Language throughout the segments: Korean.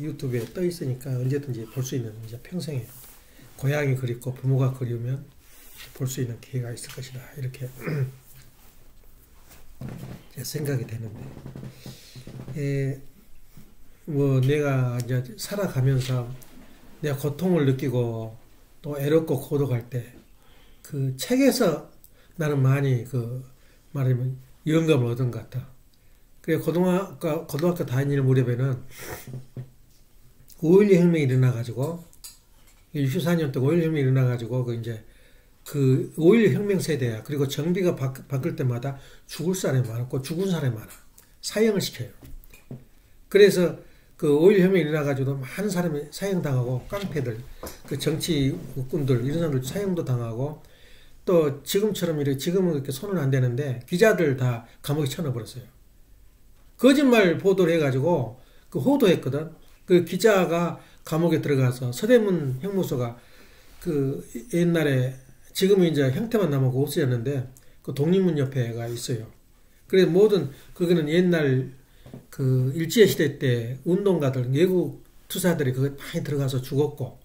유튜브에 떠 있으니까 언제든지 볼 수 있는 이제 평생에 고향이 그립고 부모가 그리우면 볼 수 있는 기회가 있을 것이다. 이렇게 생각이 되는데, 뭐 내가 이제 살아가면서 내가 고통을 느끼고 또 애롭고 고독할 때 그 책에서 나는 많이 그 말하면 영감을 얻은 것 같다. 그래 고등학교 다니는 무렵에는 5.16 혁명이 일어나가지고 64년 때 5.16 혁명이 일어나가지고 그 이제 그 5.16 혁명 세대야. 그리고 정비가 바뀔 때마다 죽을 사람이 많았고 죽은 사람이 많아. 사형을 시켜요. 그래서 그 5.16 혁명이 일어나가지고 많은 사람이 사형당하고 깡패들, 그 정치꾼들 이런 사람들 사형도 당하고 또 지금처럼 이렇게 지금은 이렇게 손은 안 대는데 기자들 다 감옥에 쳐넣어버렸어요. 거짓말 보도를 해가지고 그 호도했거든. 그 기자가 감옥에 들어가서 서대문 형무소가 그 옛날에 지금은 이제 형태만 남았고 없어졌는데 그 독립문 옆에가 있어요. 그래서 모든 그거는 옛날 그 일제시대 때 운동가들 외국 투사들이 그거 많이 들어가서 죽었고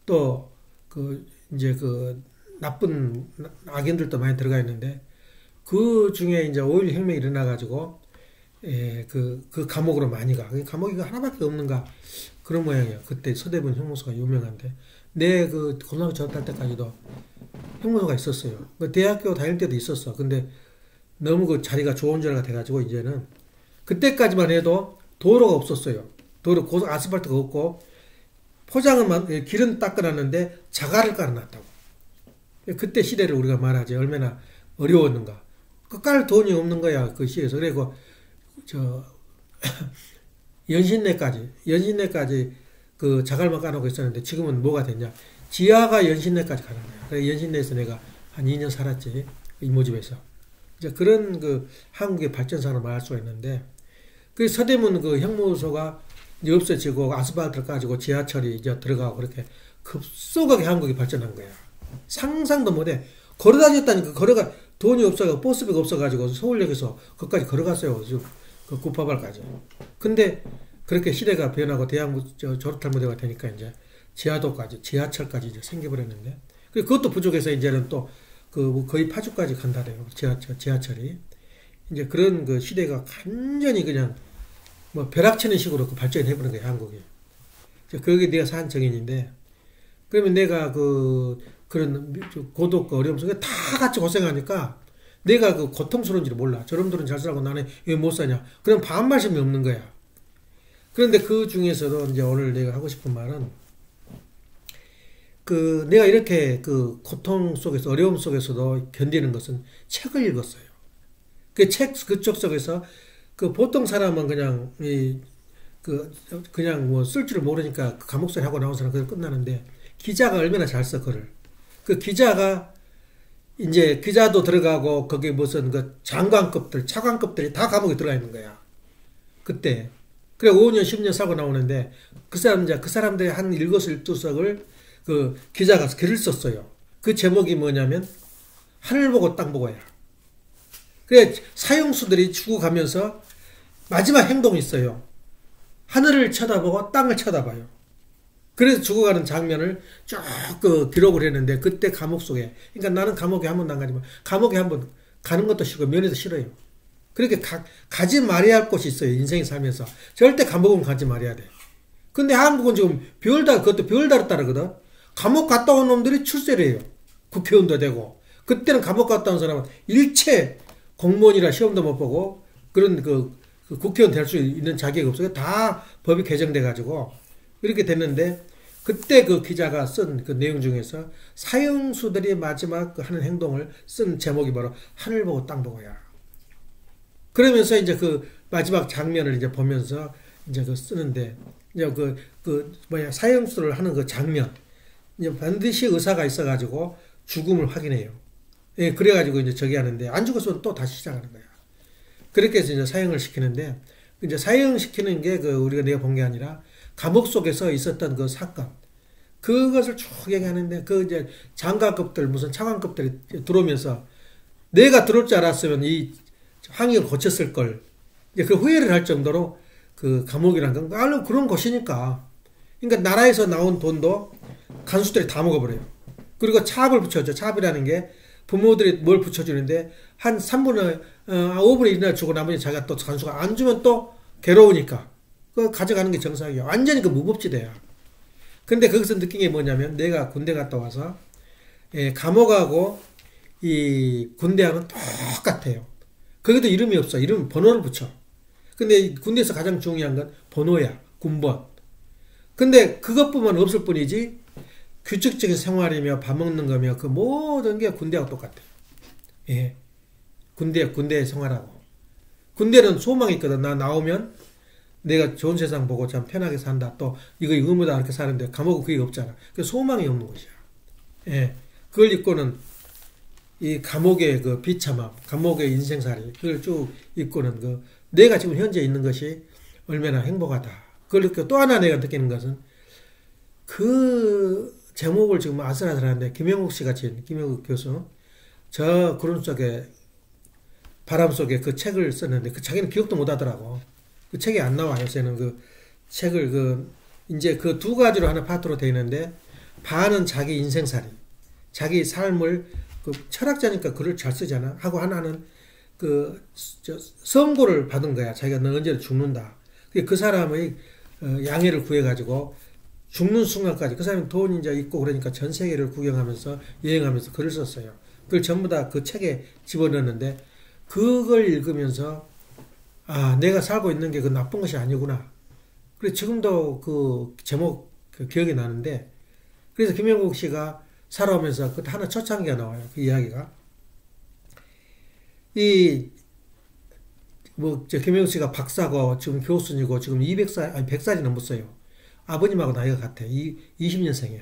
또 그 이제 그 나쁜 악인들도 많이 들어가 있는데 그 중에 이제 5.16 혁명이 일어나가지고 그 감옥으로 많이 가. 감옥이 하나밖에 없는가 그런 모양이에요. 그때 서대문 형무소가 유명한데 내 그 고등학교 졸업할 때까지도 형무소가 있었어요. 그 대학교 다닐 때도 있었어. 근데 너무 그 자리가 좋은 자리가 돼가지고 이제는 그때까지만 해도 도로가 없었어요. 도로 아스팔트가 없고 포장은 길은 닦아놨는데 자갈을 깔아놨다고. 그때 시대를 우리가 말하지 얼마나 어려웠는가. 그 깔 돈이 없는 거야 그 시에서. 그리고 저 연신내까지 그 자갈만 까놓고 있었는데 지금은 뭐가 됐냐. 지하가 연신내까지 가는 거야. 그래서 연신내에서 내가 한 2년 살았지. 이모집에서. 이제 그런 그 한국의 발전상을 말할 수가 있는데 그 서대문 그 형무소가 이제 없어지고 아스팔트를 까지고 지하철이 이제 들어가고 그렇게 급속하게 한국이 발전한 거야. 상상도 못해. 걸어다녔다니까. 걸어가 돈이 없어가지고 버스비가 없어가지고 서울역에서 거기까지 걸어갔어요. 그 구파발까지. 근데 그렇게 시대가 변하고 대학 졸업할 무대가 되니까 이제 지하철까지 이제 생겨버렸는데 그것도 부족해서 이제는 또 그 거의 파주까지 간다래요. 지하철이. 이제 그런 그 시대가 완전히 그냥 뭐 벼락치는 식으로 그 발전해버린 거예요, 한국이. 그게 내가 산 정인인데, 그러면 내가 그런 고독과 어려움 속에 다 같이 고생하니까 내가 그 고통스러운지를 몰라. 저놈들은 잘 살고 나는 왜 못 사냐. 그럼 반말심이 없는 거야. 그런데 그 중에서도 이제 오늘 내가 하고 싶은 말은 내가 이렇게 그 고통 속에서, 어려움 속에서도 견디는 것은 책을 읽었어요. 그쪽 속에서 그 보통 사람은 그냥 그냥 뭐 쓸 줄 모르니까 감옥살이 하고 나온 사람 그냥 끝나는데 기자가 얼마나 잘 써 글을. 그 기자가 이제 기자도 들어가고 거기 무슨 그 장관급들, 차관급들이 다 감옥에 들어가 있는 거야. 그때. 그래 5년, 10년 살고 나오는데 그 사람들의 한 일거수일투족을 그 기자가 글을 썼어요. 그 제목이 뭐냐면 하늘 보고 땅 보고야. 그래 사형수들이 죽어가면서 마지막 행동이 있어요. 하늘을 쳐다보고 땅을 쳐다봐요. 그래서 죽어가는 장면을 쭉 기록을 했는데 그때 감옥 속에, 그러니까 나는 감옥에 한 번도 안 가지만 감옥에 한 번 가는 것도 싫고 면회도 싫어요. 그렇게 가지 말아야 할 곳이 있어요. 인생에 살면서 절대 감옥은 가지 말아야 돼. 근데 한국은 지금 그것도 별다르 따르거든. 감옥 갔다 온 놈들이 출세를 해요. 국회의원도 되고. 그때는 감옥 갔다 온 사람은 일체 공무원이라 시험도 못 보고 그런 그 국회의원 될 수 있는 자격이 없어요. 다 법이 개정돼 가지고 이렇게 됐는데 그때 그 기자가 쓴 그 내용 중에서 사형수들이 마지막 하는 행동을 쓴 제목이 바로 하늘 보고 땅 보고야. 그러면서 이제 그 마지막 장면을 이제 보면서 이제 쓰는데 이제 사형수를 하는 그 장면 이제 반드시 의사가 있어가지고 죽음을 확인해요. 예, 그래가지고 이제 저기 하는데 안 죽었으면 또 다시 시작하는 거야. 그렇게 해서 이제 사형을 시키는데 이제 사형시키는 게 우리가 내가 본 게 아니라 감옥 속에서 있었던 그 사건 그것을 쭉 얘기하는데 이제 장관급들 무슨 차관급들이 들어오면서 내가 들어올 줄 알았으면 이 항의를 고쳤을 걸 이제 그 후회를 할 정도로 그 감옥이란 건 알로 그런 곳이니까. 그러니까 나라에서 나온 돈도 간수들이 다 먹어버려요. 그리고 차압을 붙여줘. 차압이라는 게 부모들이 뭘 붙여주는데 한 3분의 5분의 1이나 주고 나머지 자기가 또 간수가 안 주면 또 괴로우니까 그 가져가는 게 정상이에요. 완전히 그 무법지대야. 근데 거기서 느낀 게 뭐냐면 내가 군대 갔다 와서 감옥하고 이 군대하고는 똑같아요. 거기도 이름이 없어. 이름 번호를 붙여. 근데 군대에서 가장 중요한 건 번호야. 군번. 근데 그것뿐만 없을 뿐이지 규칙적인 생활이며 밥 먹는 거며 그 모든 게 군대하고 똑같아. 예. 군대 생활하고. 군대는 소망이 있거든. 나 나오면 내가 좋은 세상 보고 참 편하게 산다. 또 이거 의무다 이렇게 사는데 감옥은 그게 없잖아. 그 소망이 없는 것이야. 예. 그걸 잊고는 이 감옥의 그 비참함, 감옥의 인생살이 그걸 쭉 잊고는 그 내가 지금 현재 있는 것이 얼마나 행복하다. 그걸 느끼고 또 하나 내가 느끼는 것은 그 제목을 지금 아슬아슬한데 김영국 씨 같이 김영국 교수 저 구름 속에 바람 속에 그 책을 썼는데 그 자기는 기억도 못 하더라고. 그 책이 안 나와 요새는 그 책을 그 이제 그 두 가지로 하나 파트로 되어 있는데 반은 자기 인생살이 자기 삶을 그 철학자니까 글을 잘 쓰잖아 하고 하나는 그 선고를 받은 거야. 자기가 너 언제 죽는다. 그 사람의 양해를 구해가지고 죽는 순간까지 그 사람이 돈 이제 있고 그러니까 전 세계를 구경하면서 여행하면서 글을 썼어요. 그걸 전부 다 그 책에 집어넣었는데 그걸 읽으면서 아 내가 살고 있는 게 그 나쁜 것이 아니구나. 그래서 지금도 그 제목 그 기억이 나는데 그래서 김영국 씨가 살아오면서 그때 하나 초창기가 나와요. 그 이야기가 김영국 씨가 박사고 지금 교수이고 지금 200살 아니 100살이 넘었어요. 아버님하고 나이가 같아. 20년생이야.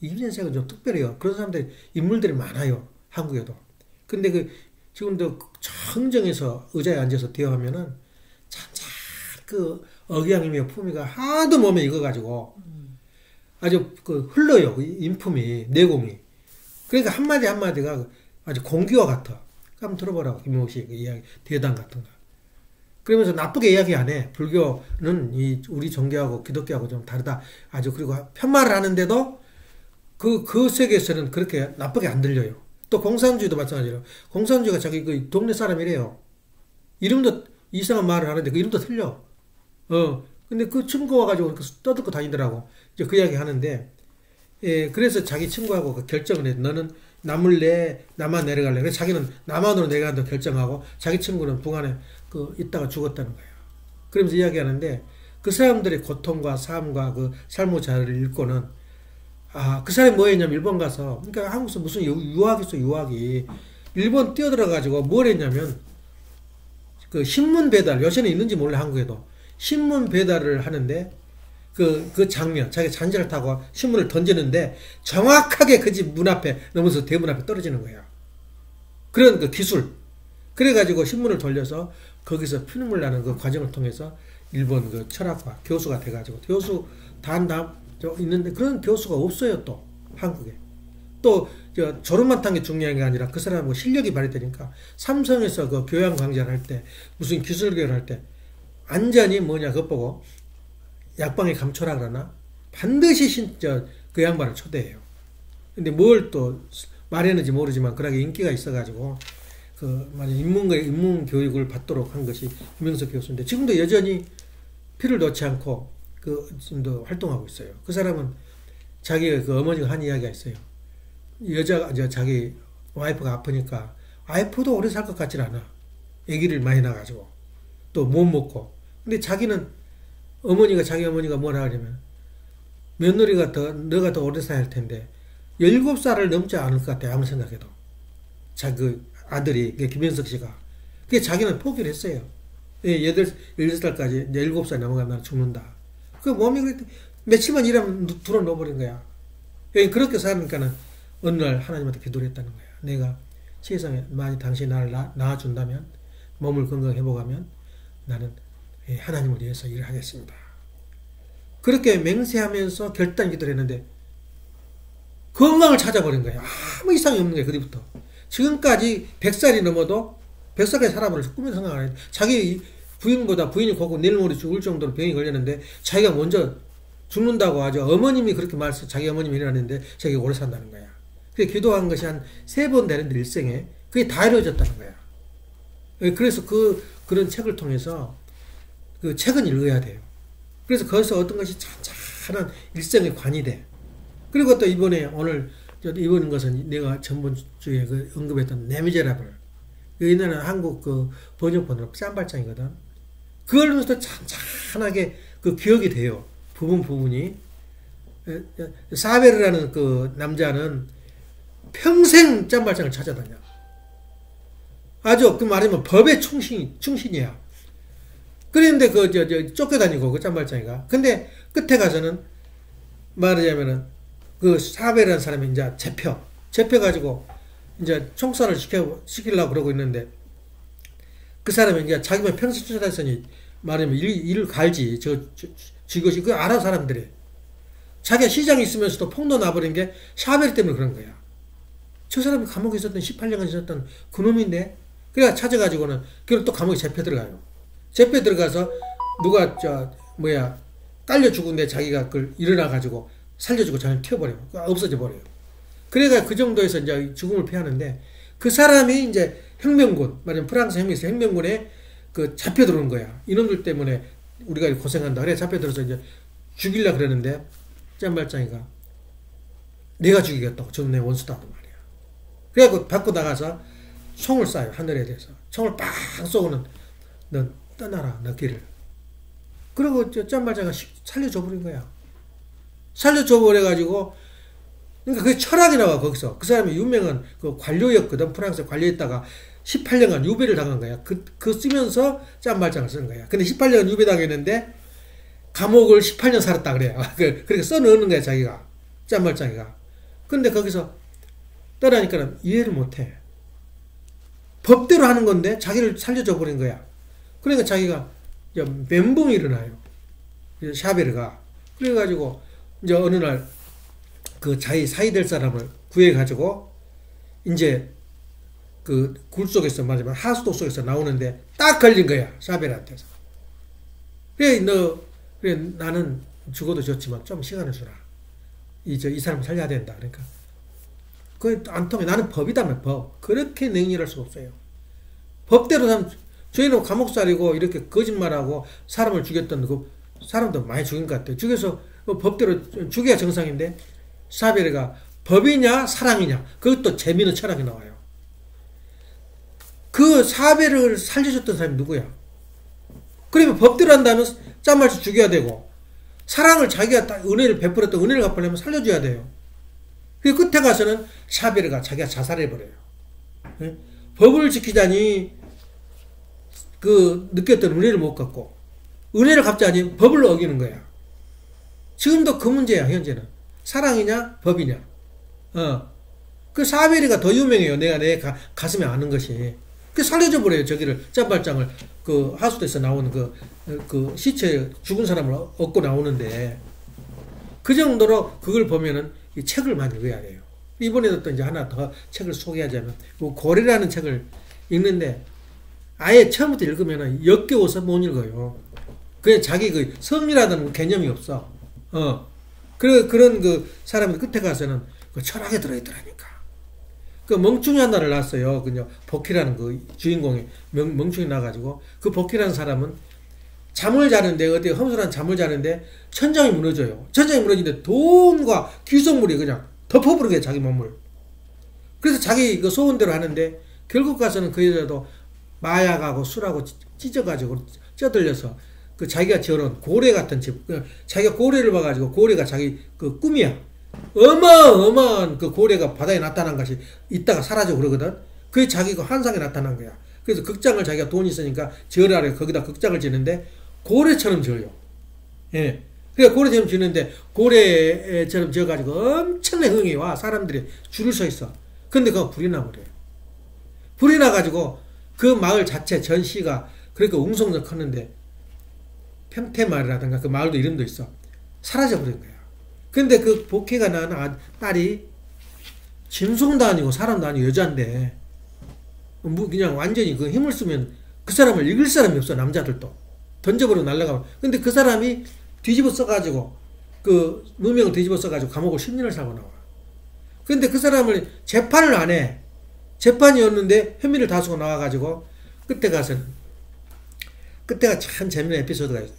20년생은 좀 특별해요. 그런 사람들이, 인물들이 많아요. 한국에도. 근데 지금도 청정에서 의자에 앉아서 대화하면은 참참 그 억양이며 품위가 하도 몸에 익어가지고 아주 흘러요. 그 인품이, 내공이. 그러니까 한마디 한마디가 아주 공기와 같아. 한번 들어보라고. 김용욱 씨 그 이야기, 대담 같은 거. 그러면서 나쁘게 이야기 안 해. 불교는 우리 종교하고 기독교하고 좀 다르다. 아주 그리고 편말을 하는데도 그 세계에서는 그렇게 나쁘게 안 들려요. 또 공산주의도 마찬가지로. 공산주의가 자기 그 동네 사람이래요. 이름도 이상한 말을 하는데 그 이름도 틀려. 근데 그 친구 와가지고 떠들고 다니더라고. 이제 그 이야기 하는데, 그래서 자기 친구하고 그 결정을 해. 너는 남을래, 나만 내려갈래. 그래서 자기는 남한으로 내려간다고 결정하고, 자기 친구는 북한에 있다가 죽었다는 거예요. 그러면서 이야기하는데, 그 사람들의 고통과 삶과 그 삶의 자리를 읽고는, 그 사람이 뭐 했냐면, 일본 가서, 그러니까 한국에서 무슨 유학이 있어, 유학이. 일본 뛰어들어가지고 뭘 했냐면, 그 신문 배달, 요새는 있는지 몰라, 한국에도. 신문 배달을 하는데, 그 장면, 자기 잔지를 타고 신문을 던지는데, 정확하게 그 집 문 앞에, 넘어서 대문 앞에 떨어지는 거예요. 그런 그 기술. 그래가지고 신문을 돌려서, 거기서 피눈물 나는 그 과정을 통해서, 일본 그 철학과 교수가 돼가지고, 교수 있는데, 그런 교수가 없어요, 또, 한국에. 또, 졸업만 탄 게 중요한 게 아니라, 그 사람하고 실력이 발휘되니까, 삼성에서 그 교양 강좌를 할 때, 무슨 기술 교육을 할 때, 완전히 뭐냐, 그것 보고, 약방에 감초라 그러나, 반드시 그 양반을 초대해요. 근데 뭘 또 말했는지 모르지만, 그러게 인기가 있어가지고, 인문 교육을 받도록 한 것이 김영석 교수인데, 지금도 여전히 피를 놓지 않고, 지금도 활동하고 있어요. 그 사람은 자기 그 어머니가 한 이야기가 있어요. 자기 와이프가 아프니까, 와이프도 오래 살 것 같진 않아. 아기를 많이 낳아가지고, 또 못 먹고. 근데 자기 어머니가 뭐라 하냐면, 너가 더 오래 살아야 할 텐데, 17살을 넘지 않을 것 같아, 아무 생각해도. 그 아들이, 김현석 씨가. 그게 자기는 포기를 했어요. 16살까지, 7살 넘어가면 난 죽는다. 그 몸이 며칠만 일하면 들어 놓아버린 거야. 그렇게 사니까는, 어느 날 하나님한테 기도를 했다는 거야. 내가 세상에 만약 당신이 나를 낳아준다면, 몸을 건강해보가면, 나는 하나님을 위해서 일을 하겠습니다. 그렇게 맹세하면서 결단 기도를 했는데 건강을 찾아버린 거예요. 아무 이상이 없는 거예요. 그뒤부터 지금까지 100살이 넘어도 100살까지 살아버려서 꿈에 생각 안 해요. 자기 부인보다 부인이 곧 내일 모레 죽을 정도로 병이 걸렸는데 자기가 먼저 죽는다고 하죠. 어머님이 그렇게 자기 어머님이 일어났는데 자기가 오래 산다는 거야. 그게 기도한 것이 한 3번 되는데 일생에 그게 다 이루어졌다는 거야. 그래서 그런 책을 통해서 그 책은 읽어야 돼요. 그래서 거기서 어떤 것이 찬찬한 일생의 관이 돼. 그리고 또 이번 것은 내가 전번주에 그 언급했던 레미제라블. 이거는 한국 그 번역본으로 짠발장이거든. 그걸 보면서 찬찬하게 그 기억이 돼요. 부분이. 사베르라는 그 남자는 평생 짠발장을 찾아다녀. 아주 그 말하면 법의 충신이야. 그런데 쫓겨다니고 그 짠발장이가. 근데 끝에 가서는 말하자면은 그 사베르라는 사람이 이제 잡혀가지고 이제 총살을 시키려고 그러고 있는데 그 사람이 이제 자기만 평생 쫓아다녔으니 말하면 일을 갈지 지것이 그 알아 사람들이. 자기가 시장에 있으면서도 폭로 나버린 게 샤베르 때문에 그런 거야. 저 사람이 감옥에 있었던 18년간 있었던 그놈인데 그래가 찾아가지고는 그걸 또 감옥에 잡혀 들어가요. 잡혀 들어가서 누가 깔려 죽은데 자기가 그걸 일어나가지고 살려주고 자기를 튀어버려요. 없어져 버려요. 그래가 그 정도에서 이제 죽음을 피하는데 그 사람이 이제 혁명군, 말하자면 프랑스 혁명군에 그 잡혀 들어온 거야. 이놈들 때문에 우리가 고생한다. 그래 잡혀 들어서 이제 죽이려 그러는데 짠발장이가 내가 죽이겠다고. 저는 내 원수다 말이야. 그래갖고 밖으로 나가서 총을 쏴요. 하늘에 대해서. 총을 빡 쏘고는 너 떠나라. 너 길을. 그리고 짠발장이가 살려줘 버린 거야. 살려줘 버려가지고 그러니까 그게 철학이 나와 거기서. 그 사람이 유명한 그 관료였거든. 프랑스 관료였다가 18년간 유배를 당한 거야. 그 쓰면서 짠발장을 쓰는 거야. 근데 18년간 유배 당했는데 감옥을 18년 살았다 그래요. 그렇게 써넣는 거야 자기가. 짠발장이가. 근데 거기서 떠나니까 이해를 못해. 법대로 하는 건데 자기를 살려줘 버린 거야. 그러니까 자기가 멘붕이 일어나요. 샤베르가. 그래가지고 이제 어느 날 그 자기 사이 될 사람을 구해가지고 이제 그 굴 속에서 말하자면 하수도 속에서 나오는데 딱 걸린 거야. 샤베르한테서. 그래 나는 죽어도 좋지만 좀 시간을 주라. 이 사람 살려야 된다. 그러니까 그게 안 통해. 나는 법이다면 법. 그렇게 냉혈할 수가 없어요. 법대로 저희는 감옥살이고 이렇게 거짓말하고 사람을 죽였던 그 사람도 많이 죽인 것 같아요. 죽여서 법대로 죽여야 정상인데 샤베르가 법이냐 사랑이냐 그것도 재미있는 철학이 나와요. 그 샤베르를 살려줬던 사람이 누구야? 그러면 법대로 한다면 짠말씩 죽여야 되고 사랑을 자기가 은혜를 베풀었던 은혜를 갚으려면 살려줘야 돼요. 그 끝에 가서는 샤베르가 자기가 자살해버려요. 법을 지키자니 그 느꼈던 은혜를 못 갚고 은혜를 갚자니 법을 어기는 거야. 지금도 그 문제야. 현재는 사랑이냐 법이냐. 그 샤베르가 더 유명해요. 내가 내 가슴에 아는 것이. 그 살려줘 버려요. 저기를 짠발장을 그 하수도에서 나오는 그 시체 죽은 사람을 얻고 나오는데 그 정도로 그걸 보면은 이 책을 많이 읽어야 돼요. 이번에도 또 이제 하나 더 책을 소개하자면 고래라는 책을 읽는데 아예 처음부터 읽으면은 역겨워서 못 읽어요. 그냥 자기 그 성리라는 개념이 없어. 그런 그 사람이 끝에 가서는 그 철학에 들어있더라니까. 그 멍충이 하나를 낳았어요. 그냥 복희라는 그 주인공이 멍충이 나가지고 그 복희라는 사람은 잠을 자는데 어디 험술한 잠을 자는데 천장이 무너져요. 천장이 무너지는데 돈과 귀속물이 그냥 덮어버리게 자기 몸을. 그래서 자기 그 소원대로 하는데 결국 가서는 그 여자도 마약하고 술하고 찢어가지고 쪄들려서 그 자기가 지어놓은 고래 같은 집, 자기가 고래를 봐가지고 고래가 자기 그 꿈이야. 어마어마한 그 고래가 바다에 나타난 것이 있다가 사라져 그러거든. 그게 자기 그 환상에 나타난 거야. 그래서 극장을 자기가 돈이 있으니까 지으라래. 거기다 극장을 지는데 고래처럼 지어요. 예. 그러니까 고래처럼 지는데 고래처럼 지어가지고 엄청난 흥이 와. 사람들이 줄을 서 있어. 근데 그거 불이 나버려요. 불이 나가지고 그 마을 자체 전시가 그렇게 웅성웅성 컸는데 평태마을이라든가 그 마을도 이름도 있어. 사라져버린 거야. 근데 그 복희가 낳은 딸이 짐승도 아니고 사람도 아니고 여자인데 그냥 완전히 그 힘을 쓰면 그 사람을 읽을 사람이 없어, 남자들도. 던져버리고 날아가고. 근데 그 사람이 뒤집어 써가지고, 그 누명을 뒤집어 써가지고 감옥을 10년을 살고 나와. 근데 그 사람을 재판을 안 해. 재판이었는데 혐의를 다수고 나와가지고, 그때가 참 재밌는 에피소드가 있어요.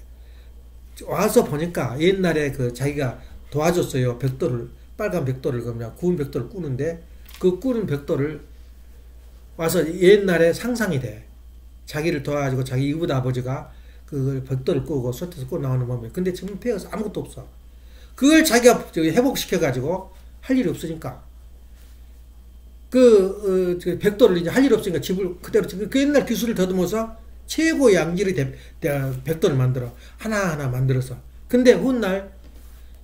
와서 보니까 옛날에 그 자기가 도와줬어요. 벽돌을, 빨간 벽돌을, 그냥 구운 벽돌을 꾸는데, 그 꾸는 벽돌을 와서 옛날에 상상이 돼. 자기를 도와가지고 자기 이웃 아버지가 그 벽돌을 꾸고 솥에서 꾸고 나오는 몸에. 근데 지금 폐가서 아무것도 없어. 그걸 자기가 회복시켜가지고 할 일이 없으니까. 벽돌을 이제 할 일이 없으니까 집을 그대로, 그 옛날 기술을 더듬어서 최고의 양질의 벽돌을 만들어. 하나하나 만들어서. 근데 훗날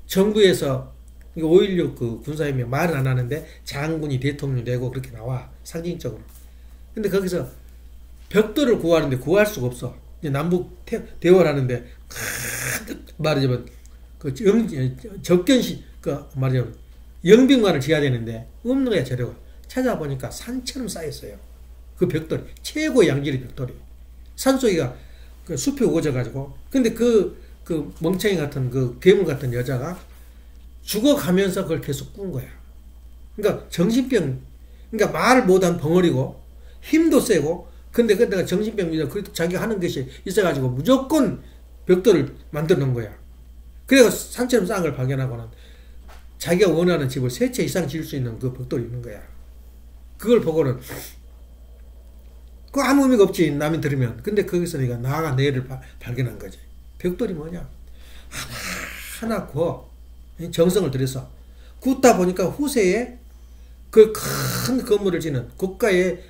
정부에서 5.16 그 군사혁명 말은 안 하는데 장군이 대통령이 되고 그렇게 나와. 상징적으로. 근데 거기서 벽돌을 구하는데 구할 수가 없어. 이제 남북 대화를 하는데, 말하자면, 접견시, 말하자면, 영빈관을 지어야 되는데, 없는 거야, 재료가. 찾아보니까 산처럼 쌓였어요. 그 벽돌이. 최고의 양질의 벽돌이. 산속이가 그 숲에 우거져가지고. 근데 그 멍청이 같은, 그 괴물 같은 여자가 죽어가면서 그걸 계속 꾼 거야. 그러니까 정신병, 그러니까 말을 못한 벙어리고, 힘도 세고, 근데 그때가 정신병이죠. 그래도 자기가 하는 것이 있어가지고 무조건 벽돌을 만들어 놓은 거야. 그래서 산처럼 쌓은 걸 발견하고는 자기가 원하는 집을 3채 이상 지을 수 있는 그 벽돌이 있는 거야. 그걸 보고는, 그 아무 의미가 없지, 남이 들으면. 근데 거기서 내가 나아가 내일을 발견한 거지. 벽돌이 뭐냐? 하나 구워. 정성을 들여서. 굽다 보니까 후세에 그 큰 건물을 짓는 국가의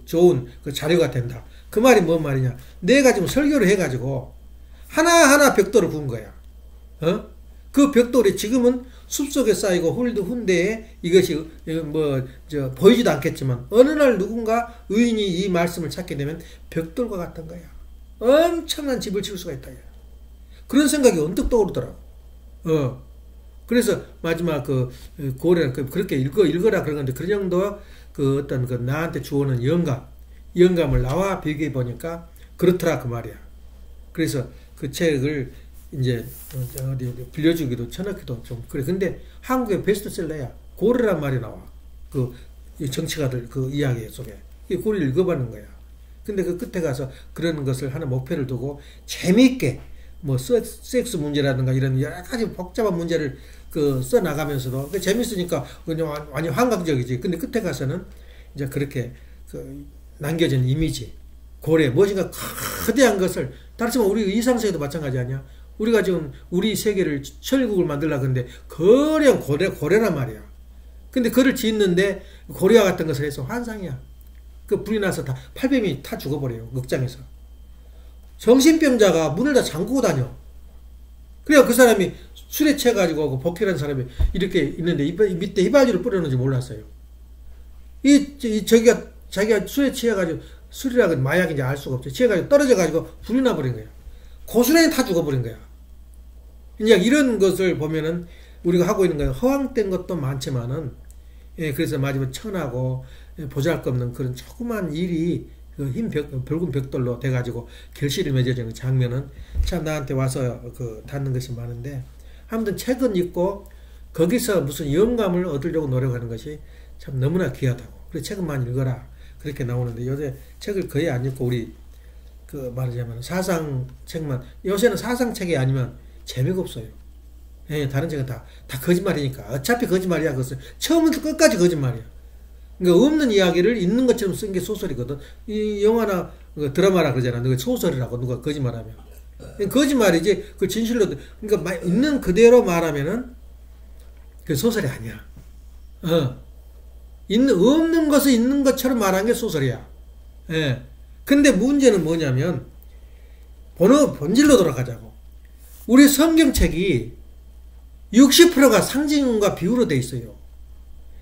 좋은 그 자료가 된다. 그 말이 뭔 말이냐? 내가 지금 설교를 해가지고 하나하나 벽돌을 구운 거야. 그 벽돌이 지금은 숲속에 쌓이고 훈대에 이것이 보이지도 않겠지만 어느 날 누군가 의인이 이 말씀을 찾게 되면 벽돌과 같은 거야. 엄청난 집을 지을 수가 있다. 그런 생각이 언뜻 떠오르더라고. 그래서 마지막 고래는 그렇게 읽어라 그런 건데, 그 정도 어떤 나한테 주어는 영감을 나와 비교해 보니까 그렇더라 그 말이야. 그래서 그 책을 이제 어디 빌려주기도 쳐넣기도 좀 그래. 근데 한국의 베스트셀러야. 고래란 말이 나와. 그 정치가들 그 이야기 속에. 이 고래를 읽어봤는 거야. 근데 그 끝에 가서 그런 것을 하는 목표를 두고 재미있게 섹스 문제라든가 이런 여러 가지 복잡한 문제를 써 나가면서도 재밌으니까 그냥 완전 환각적이지. 근데 끝에 가서는 이제 그렇게 남겨진 이미지, 고래, 무엇인가 거대한 것을, 다르지만 우리 이상세계도 마찬가지 아니야? 우리가 지금 우리 세계를 천국을 만들려고 하는데 거대한 고래란 말이야. 근데 그를 짓는데 고래와 같은 것을 해서 환상이야. 그 불이 나서 다 팔뱀이 타 죽어버려요. 극장에서. 정신병자가 문을 다 잠그고 다녀. 그래야 그 사람이 술에 취해가지고 그 복희라는 사람이 이렇게 있는데 밑에 휘발유를 뿌려놓은지 몰랐어요. 자기가 술에 취해가지고, 술이라고 마약인지 알 수가 없죠. 취해가지고 떨어져가지고 불이 나버린 거야. 고스란히 다 죽어버린 거야. 그냥 이런 것을 보면은 우리가 하고 있는 건 허황된 것도 많지만은, 그래서 마지막에 천하고 보잘것없는 그런 조그만 일이 붉은 벽돌로 돼가지고 결실이 맺어지는 장면은 참 나한테 와서 닿는 것이 많은데, 아무튼 책은 읽고 거기서 무슨 영감을 얻으려고 노력하는 것이 참 너무나 귀하다고. 그래서 책은 많이 읽어라. 그렇게 나오는데 요새 책을 거의 안 읽고 우리 말하자면 사상 책만, 요새는 사상 책이 아니면 재미가 없어요. 다른 책은 다 거짓말이니까. 어차피 거짓말이야. 그것은 처음부터 끝까지 거짓말이야. 그러니까 없는 이야기를 있는 것처럼 쓴 게 소설이거든. 이 영화나 드라마라 그러잖아. 누가 소설이라고 누가 거짓말하면. 거짓말이지. 그 진실로, 그러니까 있는 그대로 말하면은 그 소설이 아니야. 없는 것을 있는 것처럼 말하는 게 소설이야. 근데 문제는 뭐냐면, 본질로 돌아가자고. 우리 성경책이 60%가 상징과 비유로 돼 있어요.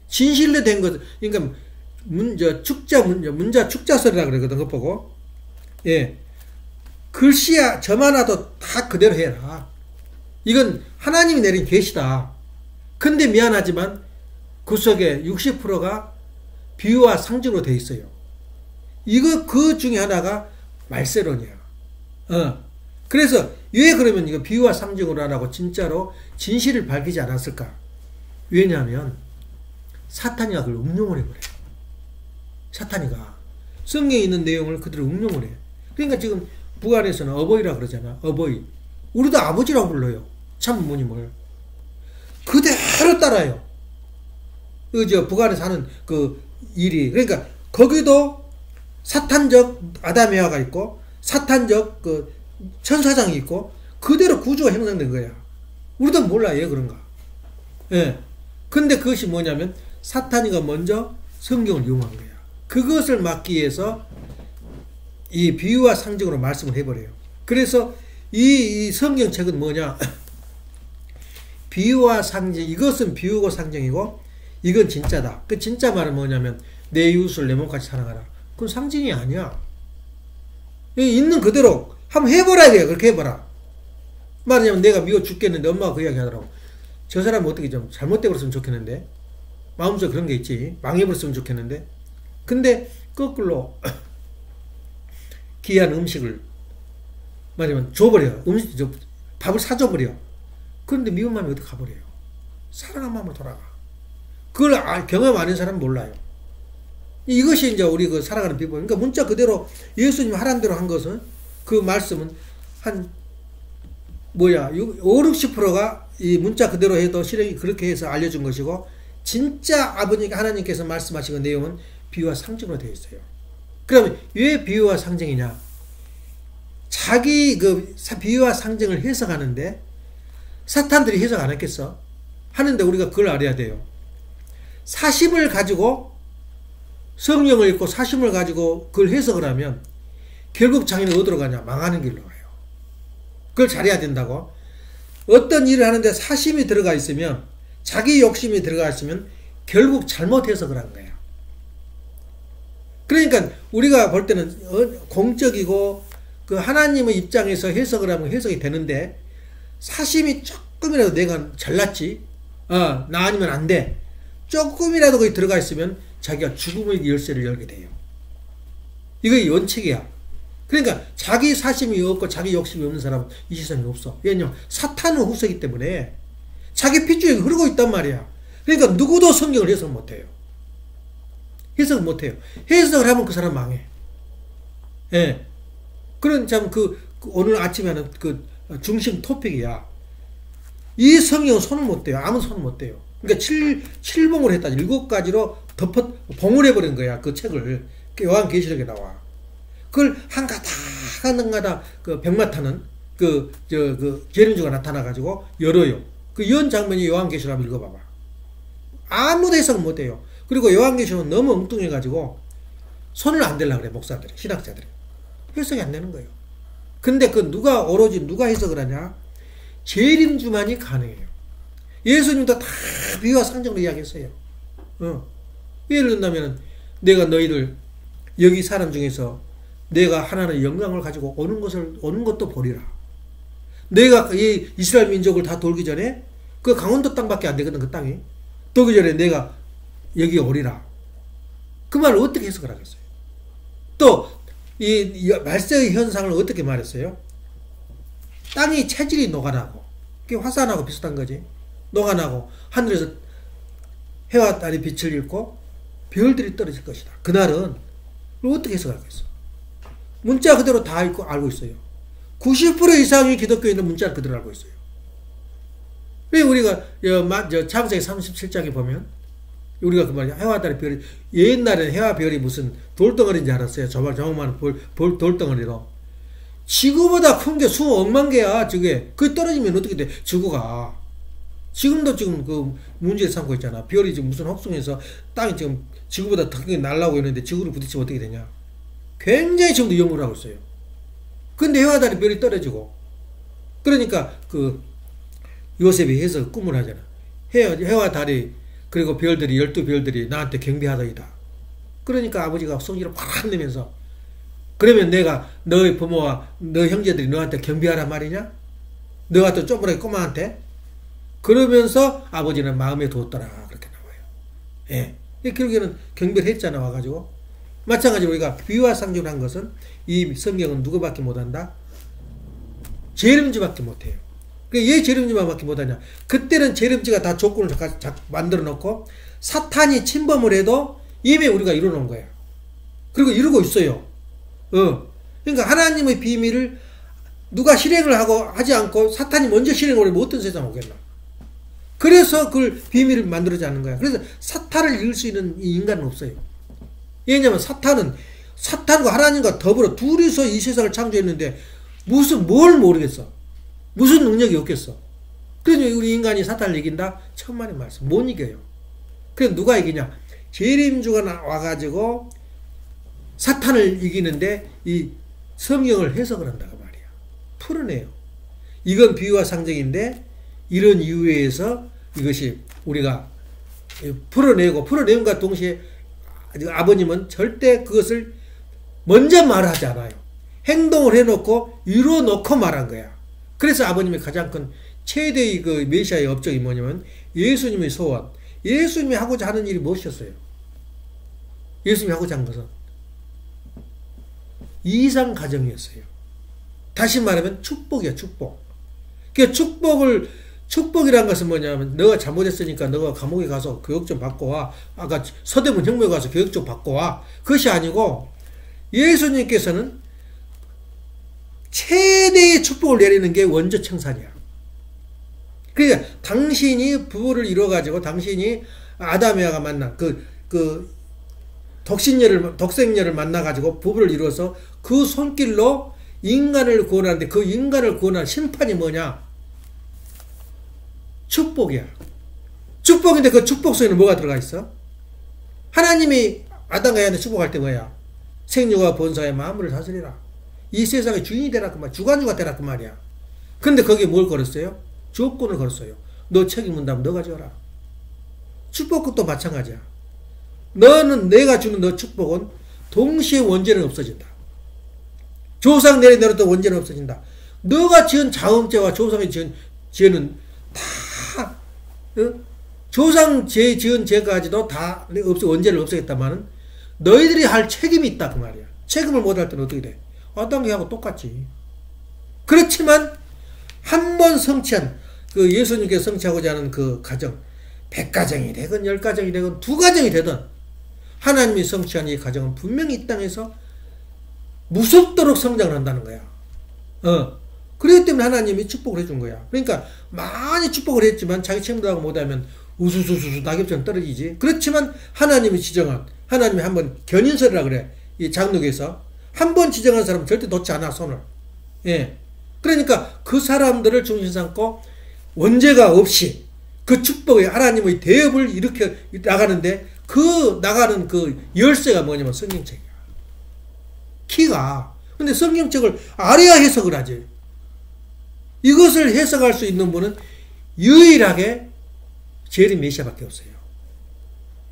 진실로 된 것, 그러니까 문자 축자설이라 그러거든. 그거 보고. 글씨야 점 하나도 다 그대로 해라. 이건 하나님이 내린 계시다. 근데 미안하지만 그 속에 60%가 비유와 상징으로 돼 있어요. 이거 그 중에 하나가 말세론이야. 그래서 왜 그러면 이거 비유와 상징으로 안 하고 진짜로 진실을 밝히지 않았을까? 왜냐하면 사탄이가 그걸 응용을 해버려요. 사탄이가 성경에 있는 내용을 그대로 응용을 해. 그러니까 지금 북한에서는 어버이라 그러잖아. 어버이. 우리도 아버지라고 불러요. 참부모님을. 그대로 따라요. 북한에 사는 그 일이. 그러니까 거기도 사탄적 아담 에와가 있고 사탄적 그 천사장이 있고 그대로 구조가 형성된 거야. 우리도 몰라 왜 그런가. 예. 근데 그것이 뭐냐면 사탄이가 먼저 성경을 이용한 거야. 그것을 막기 위해서 이 비유와 상징으로 말씀을 해버려요. 그래서 이 성경책은 뭐냐? 비유와 상징, 이것은 비유고 상징이고 이건 진짜다. 그 진짜 말은 뭐냐면 내 이웃을 내 몸같이 사랑하라. 그건 상징이 아니야. 있는 그대로 한번 해보라 이래요. 그렇게 해봐라. 말하자면 내가 미워 죽겠는데 엄마가 그 이야기 하더라고. 저 사람은 어떻게 좀 잘못되어 버렸으면 좋겠는데 마음속에 그런 게 있지. 망해버렸으면 좋겠는데 근데 거꾸로 귀한 음식을 말하자면 줘버려. 밥을 사줘버려. 그런데 미운 마음이 어디 가버려요. 사랑한 마음으로 돌아가. 그걸 경험 안 한 사람은 몰라요. 이것이 이제 우리 그 살아가는 비법. 그러니까 문자 그대로 예수님 하라는 대로 한 것은 그 말씀은 한 5, 60%가 이 문자 그대로 해도 실행이 그렇게 해서 알려준 것이고 진짜 아버님 하나님께서 말씀하신 그 내용은 비유와 상징으로 되어 있어요. 그러면 왜 비유와 상징이냐? 자기 그 비유와 상징을 해석하는데 사탄들이 해석 안 했겠어? 하는데 우리가 그걸 알아야 돼요. 사심을 가지고 성경을 읽고 사심을 가지고 그걸 해석을 하면 결국 자기는 어디로 가냐? 망하는 길로 가요. 그걸 잘해야 된다고. 어떤 일을 하는데 사심이 들어가 있으면 자기 욕심이 들어가 있으면 결국 잘못 해석을 한 거야. 그러니까 우리가 볼 때는 공적이고 그 하나님의 입장에서 해석을 하면 해석이 되는데 사심이 조금이라도 내가 잘났지 나 아니면 안 돼 조금이라도 거기 들어가 있으면 자기가 죽음의 열쇠를 열게 돼요. 이거 원칙이야. 그러니까 자기 사심이 없고 자기 욕심이 없는 사람은 이 세상에 없어. 왜냐면 사탄은 후세기 때문에 자기 핏줄이 흐르고 있단 말이야. 그러니까 누구도 성경을 해석 못해요. 해석을 못해요. 해석을 하면 그 사람 망해. 예. 그런 참 오늘 아침에 하는 그 중심 토픽이야. 이 성경은 손을 못 대요. 아무 손을 못 대요. 그러니까 칠봉을 했다. 7가지로 봉을 해버린 거야. 그 책을. 요한계시록에 나와. 그걸 한 가다 그 백마타는 계름주가 나타나가지고 열어요. 그 연 장면이 요한계시록 한번 읽어봐봐. 아무도 해석을 못 해요. 그리고 요한계시록은 너무 엉뚱해가지고 손을 안 대려고 그래. 목사들이, 신학자들이. 해석이 안 되는 거예요. 근데 오로지 누가 해석을 하냐? 재림주만이 가능해요. 예수님도 다 비유와 상징으로 이야기했어요. 예를 든다면 내가 너희를 여기 사람 중에서 내가 하나님의 영광을 가지고 오는 것도 보리라. 내가 이 이스라엘 민족을 다 돌기 전에 그 강원도 땅밖에 안 되거든. 그 땅이. 돌기 전에 내가 여기 오리라. 그 말을 어떻게 해석을 하겠어요? 또 이 말세의 현상을 어떻게 말했어요? 땅이 체질이 녹아나고 그게 화산하고 비슷한 거지. 녹아나고 하늘에서 해와 달이 빛을 잃고 별들이 떨어질 것이다. 그날은 어떻게 해석하겠어? 문자 그대로 다 알고 있어요. 90% 이상의 기독교인은 문자를 그대로 알고 있어요. 왜 우리가 창세기 37장에 보면 우리가 그 말이야. 해와 달의 별이 옛날에는 해와 별이 무슨 돌덩어리인 줄 알았어요. 저만한 돌덩어리로. 지구보다 큰 게 수억만 개야. 저게 그 떨어지면 어떻게 돼? 지구가. 지금도 그 문제를 삼고 있잖아. 별이 지금 무슨 혹성에서 땅이 지금 지구보다 더 크게 날아오고 있는데 지구를 부딪히면 어떻게 되냐? 굉장히 지금도 연구를 하고 있어요. 근데 해와 달의 별이 떨어지고. 그러니까 요셉이 해서 꿈을 하잖아. 해와 달이 그리고 별들이 12별들이 나한테 경배하더이다. 그러니까 아버지가 성질을 확 내면서 그러면 내가 너의 부모와 너 형제들이 너한테 경배하란 말이냐? 너 같은 쪼그라기 꼬마한테? 그러면서 아버지는 마음에 두었더라. 그렇게 나와요. 예. 결국에는 경배를 했잖아. 와가지고. 마찬가지로 우리가 비유와 상징을 한 것은 이 성경은 누구밖에 못한다? 재림주밖에 못해요. 왜 재림주밖에 못하냐? 그때는 재림주가 다 조건을 만들어 놓고 사탄이 침범을 해도 이미 우리가 이루어놓은 거야. 그리고 이루고 있어요. 그러니까 하나님의 비밀을 누가 실행을 하지 않고 사탄이 먼저 실행을 하면 어떤 세상 오겠나? 그래서 그걸 비밀을 만들어지 않는 거야. 그래서 사탄을 이길 수 있는 이 인간은 없어요. 왜냐면 사탄과 하나님과 더불어 둘이서 이 세상을 창조했는데 뭘 모르겠어. 무슨 능력이 없겠어. 그래서 우리 인간이 사탄을 이긴다? 천만의 말씀. 못 이겨요. 그래서 누가 이기냐? 재림주가 와가지고 사탄을 이기는데 이 성경을 해석을 한다고 말이야. 풀어내요. 이건 비유와 상징인데 이런 이유에서 이것이 우리가 풀어내음과 동시에 아버님은 절대 그것을 먼저 말하지 않아요. 행동을 해놓고 이루어놓고 말한 거야. 그래서 아버님의 가장 큰 최대의 그 메시아의 업적이 뭐냐면 예수님의 소원. 예수님이 하고자 하는 일이 무엇이었어요? 예수님이 하고자 한 것은 이상 가정이었어요. 다시 말하면 축복이야, 축복. 그러니까 축복이란 것은 뭐냐면 너가 잘못했으니까 너가 감옥에 가서 교육 좀 받고 와. 아까 서대문 혁명에 가서 교육 좀 받고 와. 그것이 아니고 예수님께서는 최대의 축복을 내리는 게 원조 청산이야. 그러니까 당신이 부부를 이뤄가지고 당신이 아담에와 만난 독생녀를 만나가지고 부부를 이루어서 그 손길로 인간을 구원하는데 그 인간을 구원하는 심판이 뭐냐? 축복이야. 축복인데 그 축복 속에는 뭐가 들어가 있어? 하나님이 아담과 에바한테 축복할 때 뭐야? 생육과 본사의 만물을 다스리라. 이 세상의 주인이 되라 그 말, 주관주가 되라 그 말이야. 근데 거기에 뭘 걸었어요? 조건을 걸었어요. 너 책임문다면 너가 져라. 축복도 마찬가지야. 너는 내가 주는 너 축복은 동시에 원죄는 없어진다. 조상 내려내렸던 원죄는 없어진다. 너가 지은 자음죄와 조상이 지은 죄는 다 조상 죄 지은 죄까지도 다 원죄를 없애겠다마는 너희들이 할 책임이 있다 그 말이야. 책임을 못할 때는 어떻게 돼? 아담하고 똑같지. 그렇지만 한 번 성취한 그 예수님께서 성취하고자 하는 그 가정 100가정이 되건 10가정이 되건 2가정이 되든 하나님이 성취한 이 가정은 분명히 이 땅에서 무섭도록 성장을 한다는 거야. 그렇기 때문에 하나님이 축복을 해준 거야. 그러니까 많이 축복을 했지만 자기 책임도 못하면 우수수수수 낙엽처럼 떨어지지. 그렇지만 하나님이 지정한 하나님이 한번 견인설이라 그래. 이 장로교에서 한 번 지정한 사람은 절대 놓지 않아 손을. 예. 그러니까 그 사람들을 중심 삼고 원죄가 없이 그 축복의 하나님의 대업을 일으켜 나가는데 그 나가는 그 열쇠가 뭐냐면 성경책이야. 키가. 근데 성경책을 알아야 해석을 하지. 이것을 해석할 수 있는 분은 유일하게 재림 메시아밖에 없어요.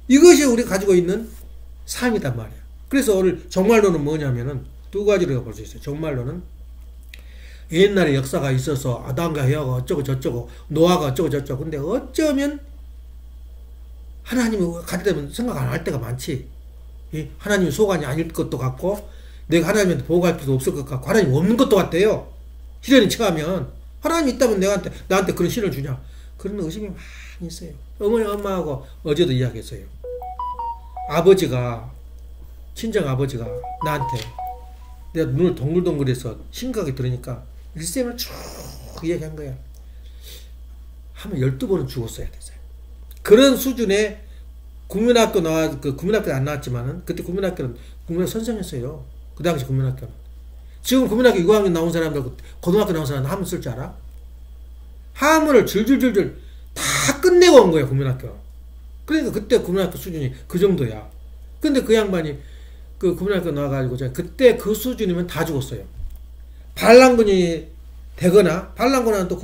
이것이 우리가 가지고 있는 삶이단 말이야. 그래서 오늘 정말로는 뭐냐면은 2가지로 볼 수 있어요. 정말로는 옛날에 역사가 있어서 아담과 헤아가 어쩌고 저쩌고 노아가 어쩌고 저쩌고 근데 어쩌면 하나님이 가되면 생각 안 할 때가 많지. 하나님이 소관이 아닐 것도 같고 내가 하나님한테 보고할 필요도 없을 것 같고 하나님 없는 것도 같아요. 시련이 처하면 하나님이 있다면 나한테 그런 시련을 주냐. 그런 의심이 많이 있어요. 어머니 엄마하고 어제도 이야기했어요. 친정 아버지가 나한테 내가 눈을 동글동글해서 심각하게 들으니까 일생을 쭉 이야기한 거야. 하면 12번은 죽었어야 됐어요. 그런 수준의 국민학교 국민학교 안 나왔지만은 그때 국민학교 선생했어요. 그 당시 국민학교는. 지금 국민학교 6학년 나온 사람들 고등학교 나온 사람 한문 쓸 줄 알아? 한문을 줄줄줄줄 다 끝내고 온 거야 국민학교. 그러니까 그때 국민학교 수준이 그 정도야. 근데 그 양반이 그 국민학교 나와가지고 그때 그 수준이면 다 죽었어요. 반란군이 되거나 반란군은 또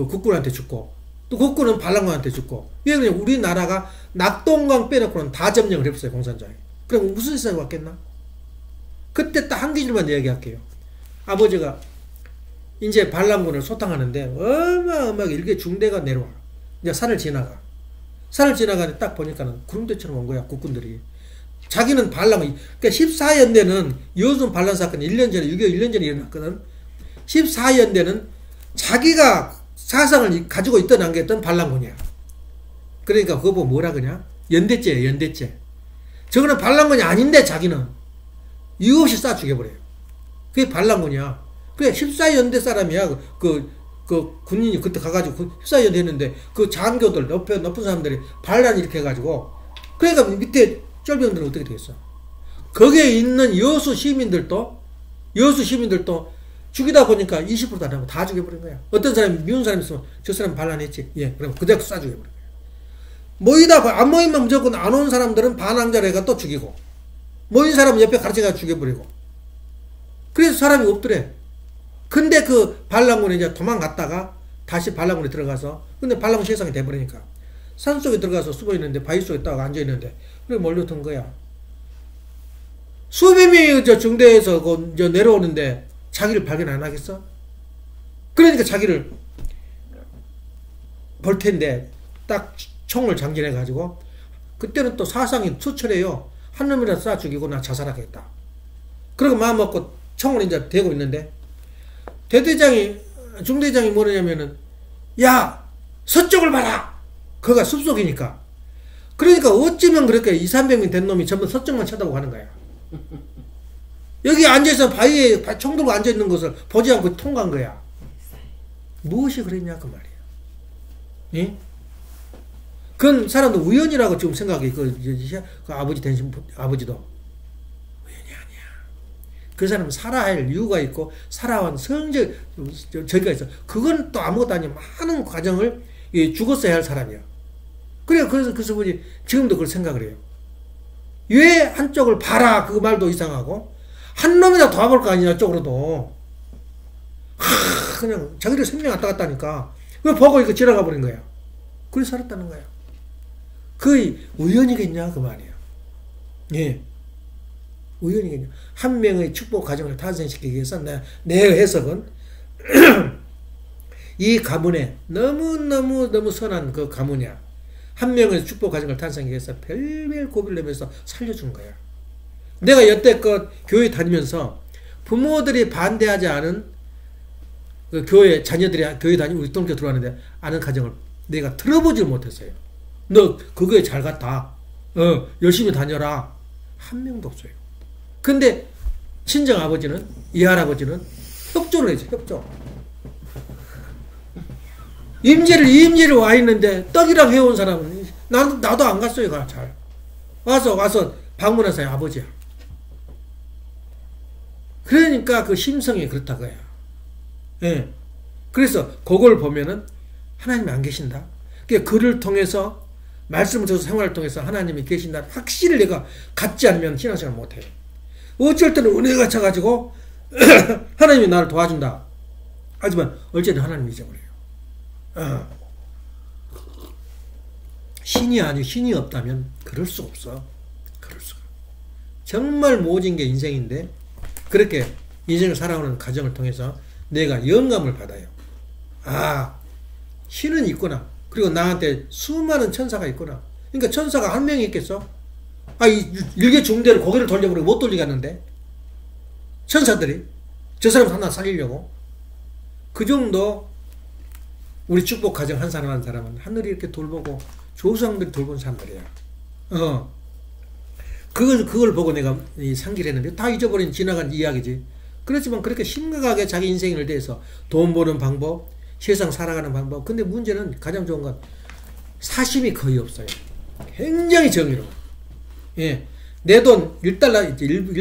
국군한테 죽고 또 국군은 반란군한테 죽고 왜 그러냐 우리나라가 낙동강 빼놓고는 다 점령을 했어요 공산당이. 그럼 무슨 세상이 왔겠나? 그때 딱 한 기줄만 이야기할게요. 아버지가 이제 반란군을 소탕하는데 어마어마하게 일개 중대가 내려와. 이제 산을 지나가는데 딱 보니까는 구름대처럼 온 거야 국군들이. 자기는 반란군. 그러니까 14연대는 여순 반란 사건이 1년 전에, 6.25 1년 전에 일어났거든. 14연대는 자기가 사상을 가지고 있던 안겠던 반란군이야. 그러니까 그거 보고 뭐라 그러냐? 연대죄야, 연대죄. 저거는 반란군이 아닌데 자기는 이유 없이 쏴 죽여버려요. 그게 반란군이야. 그게 14연대 사람이야. 그 군인이 그때 가가지고 14연대 했는데 그 장교들, 높은 사람들이 반란 이렇게 해가지고 그러니까 밑에 쫄병들은 어떻게 되겠어? 거기에 있는 여수 시민들도 죽이다 보니까 20%도 안 하고 다 죽여버린 거야. 어떤 사람이 미운 사람이 있으면 저 사람 반란했지. 예, 그럼 그대로 쏴 죽여버린 거야. 안 모이면 무조건 안 온 사람들은 반항자로 해가 또 죽이고, 모인 사람은 옆에 가르쳐가 죽여버리고. 그래서 사람이 없더래. 근데 그 반란군에 이제 도망갔다가 다시 반란군에 들어가서, 근데 반란군 세상이 돼버리니까 산속에 들어가서 숨어 있는데, 바위 속에 딱 앉아 있는데, 그래 몰려든 거야. 수백 명이 저 중대에서 저 내려오는데 자기를 발견 안 하겠어? 그러니까 자기를 볼 텐데 딱 총을 장전해가지고, 그때는 또 사상이 투철해요. 한 놈이라도 쏴 죽이고 나 자살하겠다. 그러고 마음 먹고 총을 이제 대고 있는데, 중대장이 뭐냐면은, 야! 서쪽을 봐라! 거기가 숲속이니까. 그러니까 어쩌면 그렇게 200~300명 된 놈이 전부 서쪽만 쳐다보고 하는 거야. 여기 앉아서 바위에 총 들고 앉아있는 것을 보지 않고 통과한 거야. 무엇이 그랬냐, 그 말이야. 예? 그건 사람도 우연이라고 지금 생각해. 그 아버지 되신 아버지도. 우연이 아니야. 그 사람은 살아야 할 이유가 있고, 살아온 저기가 있어. 그건 또 아무것도 아니야. 많은 과정을 죽었어야 할 사람이야. 그래서 보니 지금도 그걸 생각을 해요. 왜 한쪽을 봐라, 그 말도 이상하고, 한 놈이나 도와볼 거 아니냐, 쪽으로도. 그냥 자기들 생명 왔다 갔다 하니까, 왜 보고 이거 지나가 버린 거야. 그래서 살았다는 거야. 거의 우연이겠냐, 그 말이야. 예. 우연이겠냐. 한 명의 축복 과정을 탄생시키기 위해서 내 해석은 이 가문에 너무 선한 그 가문이야. 한 명의 축복 과정을 탄생하기 위해서 별별 고비를 내면서 살려준 거야. 내가 여태껏 교회 다니면서 부모들이 반대하지 않은 그 교회 자녀들이 교회 다니고 우리 동교 들어왔는데 아는 가정을 내가 들어보질 못했어요. 너 그거에 잘 갔다. 열심히 다녀라. 한 명도 없어요. 근데 친정 아버지는, 이 할아버지는 협조를 해줘. 협조. 임지를 와 있는데 떡이랑 해온 사람은 나도 안 갔어요. 잘 와서 방문해서 아버지야. 그러니까 그 심성이 그렇다고요. 예. 그래서 그걸 보면은 하나님이 안 계신다. 그러니까 글을 통해서, 말씀을 통해서, 생활을 통해서 하나님이 계신다. 확실히 내가 갖지 않으면 신앙생활 못해요. 어쩔 때는 은혜가 차가지고 하나님이 나를 도와준다. 하지만 어쨌든 하나님이 잊어버려요. 신이 아니고 신이 없다면 그럴 수 없어. 그럴 수가. 정말 모진 게 인생인데, 그렇게 인생을 살아오는 과정을 통해서 내가 영감을 받아요. 아, 신은 있구나. 그리고 나한테 수많은 천사가 있구나. 그러니까 천사가 한 명이 있겠어? 이 일개 중대를 고개를 돌려버리고 못 돌리겠는데? 천사들이 저 사람 하나 살리려고. 그 정도 우리 축복 가정 한 사람 한 사람은 하늘이 이렇게 돌보고 조상들이 돌본 사람들이야. 그걸 보고 내가 상기를 했는데, 다 잊어버린 지나간 이야기지. 그렇지만 그렇게 심각하게 자기 인생을 대해서 돈 버는 방법, 세상 살아가는 방법. 근데 문제는 가장 좋은 건 사심이 거의 없어요. 굉장히 정의로워. 예. 내 돈 1달러, 일부,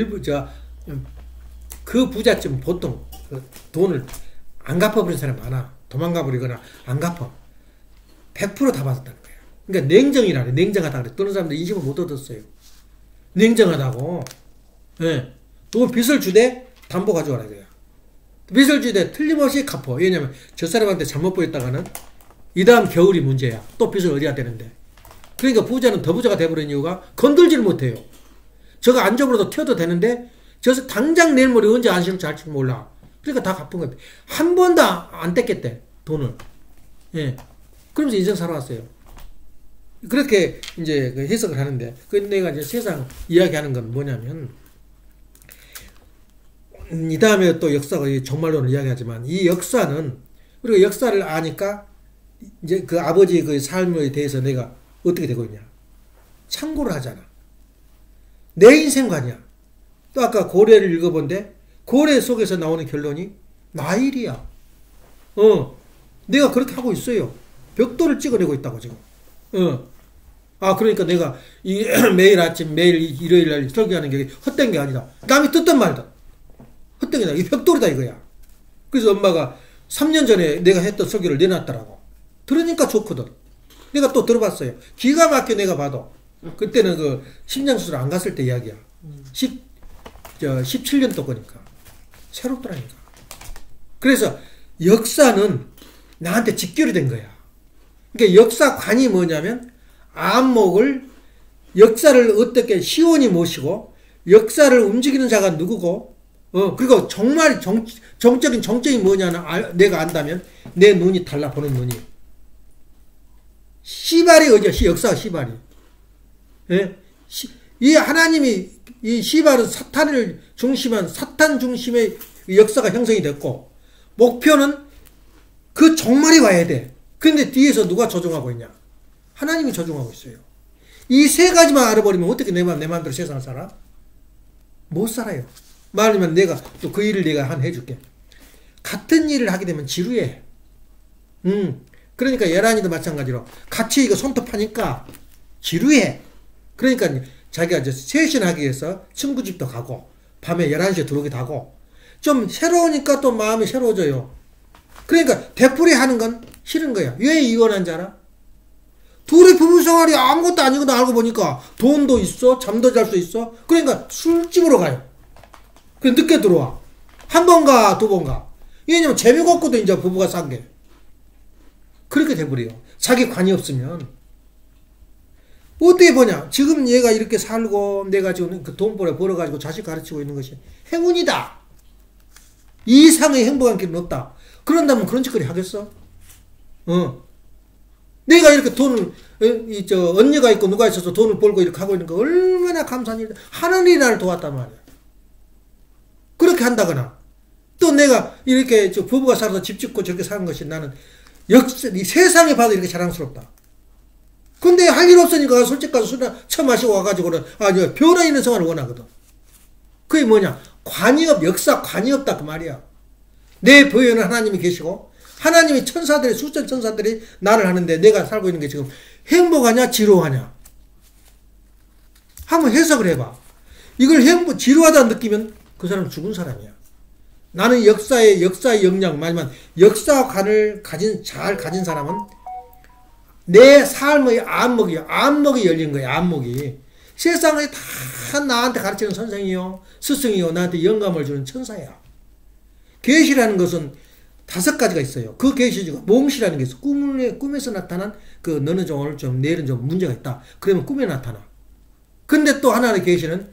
그 부잣집 보통 그 돈을 안 갚아버린 사람 많아. 도망가버리거나 안 갚아. 100% 다 받았다는 거야. 그러니까 냉정이라네. 냉정하다 그래. 그런 사람들 인식을 못 얻었어요. 냉정하다고. 예. 또 빚을 주되 담보 가져와라 이거야. 빚을 주되 틀림없이 갚어. 왜냐면 저 사람한테 잘못 보였다가는 이 다음 겨울이 문제야. 또 빚을 어디야 되는데. 그러니까 부자는 더 부자가 돼버린 이유가 건들지를 못해요. 저거 안 줘버려도 튀어도 되는데 저 당장 내일 모레 언제 안실을 잘지 몰라. 그러니까 다 갚은 거야. 한 번도 안 뗐겠대 돈을. 예. 그러면서 인생 살아왔어요. 그렇게 이제 그 해석을 하는데, 그 내가 이제 세상 이야기하는 건 뭐냐면, 이 다음에 또 역사가 정말로는 이야기하지만, 이 역사는, 우리가 역사를 아니까, 이제 그 아버지 그 삶에 대해서 내가 어떻게 되고 있냐. 참고를 하잖아. 내 인생관이야. 또 아까 고래를 읽어본데, 고래 속에서 나오는 결론이 나 일이야. 내가 그렇게 하고 있어요. 벽돌을 찍어내고 있다고, 지금. 그러니까 내가 매일 아침, 매일 일요일 날 설교하는 게 헛된 게 아니다. 남이 듣든 말든. 헛된 게 아니라 이 벽돌이다, 이거야. 그래서 엄마가 3년 전에 내가 했던 설교를 내놨더라고. 들으니까 좋거든. 내가 또 들어봤어요. 기가 막혀 내가 봐도. 그때는 그 심장수술 안 갔을 때 이야기야. 17년도 거니까. 새롭더라니까. 그래서 역사는 나한테 직결이 된 거야. 그러니까 역사관이 뭐냐면 안목을 역사를 어떻게 시온이 모시고 역사를 움직이는 자가 누구고 그리고 정말 정적인 정점이 뭐냐는 내가 안다면 내 눈이 달라 보는 눈이 시발이 어디야? 역사가 시발이. 예? 이 하나님이 이 시발은 사탄을 중심한 사탄 중심의 역사가 형성이 됐고 목표는 그 종말이 와야 돼. 그런데 뒤에서 누가 조종하고 있냐? 하나님이 조종하고 있어요. 이 세 가지만 알아버리면 어떻게 내 마음대로 세상을 살아? 못 살아요. 말하면 내가 또 그 일을 내가 해줄게. 같은 일을 하게 되면 지루해. 그러니까 예란이도 마찬가지로 같이 이거 손톱하니까 지루해. 그러니까 자기가 이제 쇄신하기 위해서 친구 집도 가고 밤에 11시에 들어오기도 하고 좀 새로우니까 또 마음이 새로워져요. 그러니까 되풀이 하는 건 싫은 거야. 왜 이혼한 줄 알아? 둘이 부부생활이 아무것도 아니거든. 알고 보니까 돈도 있어, 잠도 잘 수 있어. 그러니까 술집으로 가요. 그래 늦게 들어와. 한 번 가, 두 번 가. 왜냐면 재미가 없거든. 이제 부부가 산 게. 그렇게 돼버려요. 자기 관이 없으면 어떻게 보냐. 지금 얘가 이렇게 살고 내가 지금 그 돈 벌어가지고 자식 가르치고 있는 것이 행운이다. 이 이상의 행복한 길은 없다. 그런다면 그런 짓거리 하겠어? 내가 이렇게 돈을, 언니가 있고 누가 있어서 돈을 벌고 이렇게 하고 있는 거 얼마나 감사한 일이다. 하늘이 나를 도왔단 말이야. 그렇게 한다거나, 또 내가 이렇게 부부가 살아서 집 짓고 저렇게 사는 것이 나는 이 세상에 봐도 이렇게 자랑스럽다. 근데 할 일 없으니까 솔직히 가서 술이나 처마시고 와가지고는, 변화 있는 생활을 원하거든. 그게 뭐냐? 역사관이 없다. 그 말이야. 내 보혜는 하나님이 계시고, 하나님이 수천 천사들이 나를 하는데 내가 살고 있는 게 지금 행복하냐, 지루하냐? 한번 해석을 해봐. 이걸 지루하다 느끼면 그 사람은 죽은 사람이야. 나는 역사의 역량, 말하면 역사관을 잘 가진 사람은 내 삶의 안목이 열린 거야, 안목이. 세상에 다 나한테 가르치는 선생이요, 스승이요, 나한테 영감을 주는 천사야. 계시라는 것은 5가지가 있어요. 그 계시가 몽시라는 게 있어. 꿈에서 나타난 너는 좀 오늘 좀 내일은 좀 문제가 있다. 그러면 꿈에 나타나. 근데 또 하나의 계시는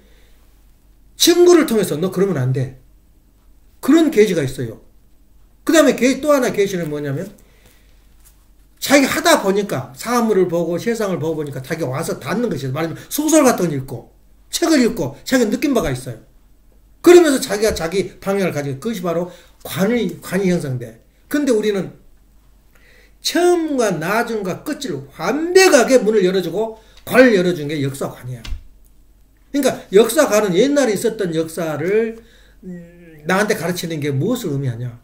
친구를 통해서 너 그러면 안 돼. 그런 계시가 있어요. 그 다음에 또 하나 계시는 뭐냐면 자기 하다 보니까 사물을 보고 세상을 보고 보니까 자기가 와서 닿는 것이죠. 말하자면 소설 같은 걸 읽고 책을 읽고 자기가 느낀 바가 있어요. 그러면서 자기가 자기 방향을 가지고 그것이 바로 관이 형성돼. 근데 우리는 처음과 나중과 끝을 완벽하게 문을 열어주고 관을 열어준 게 역사관이야. 그러니까 역사관은 옛날에 있었던 역사를 나한테 가르치는 게 무엇을 의미하냐.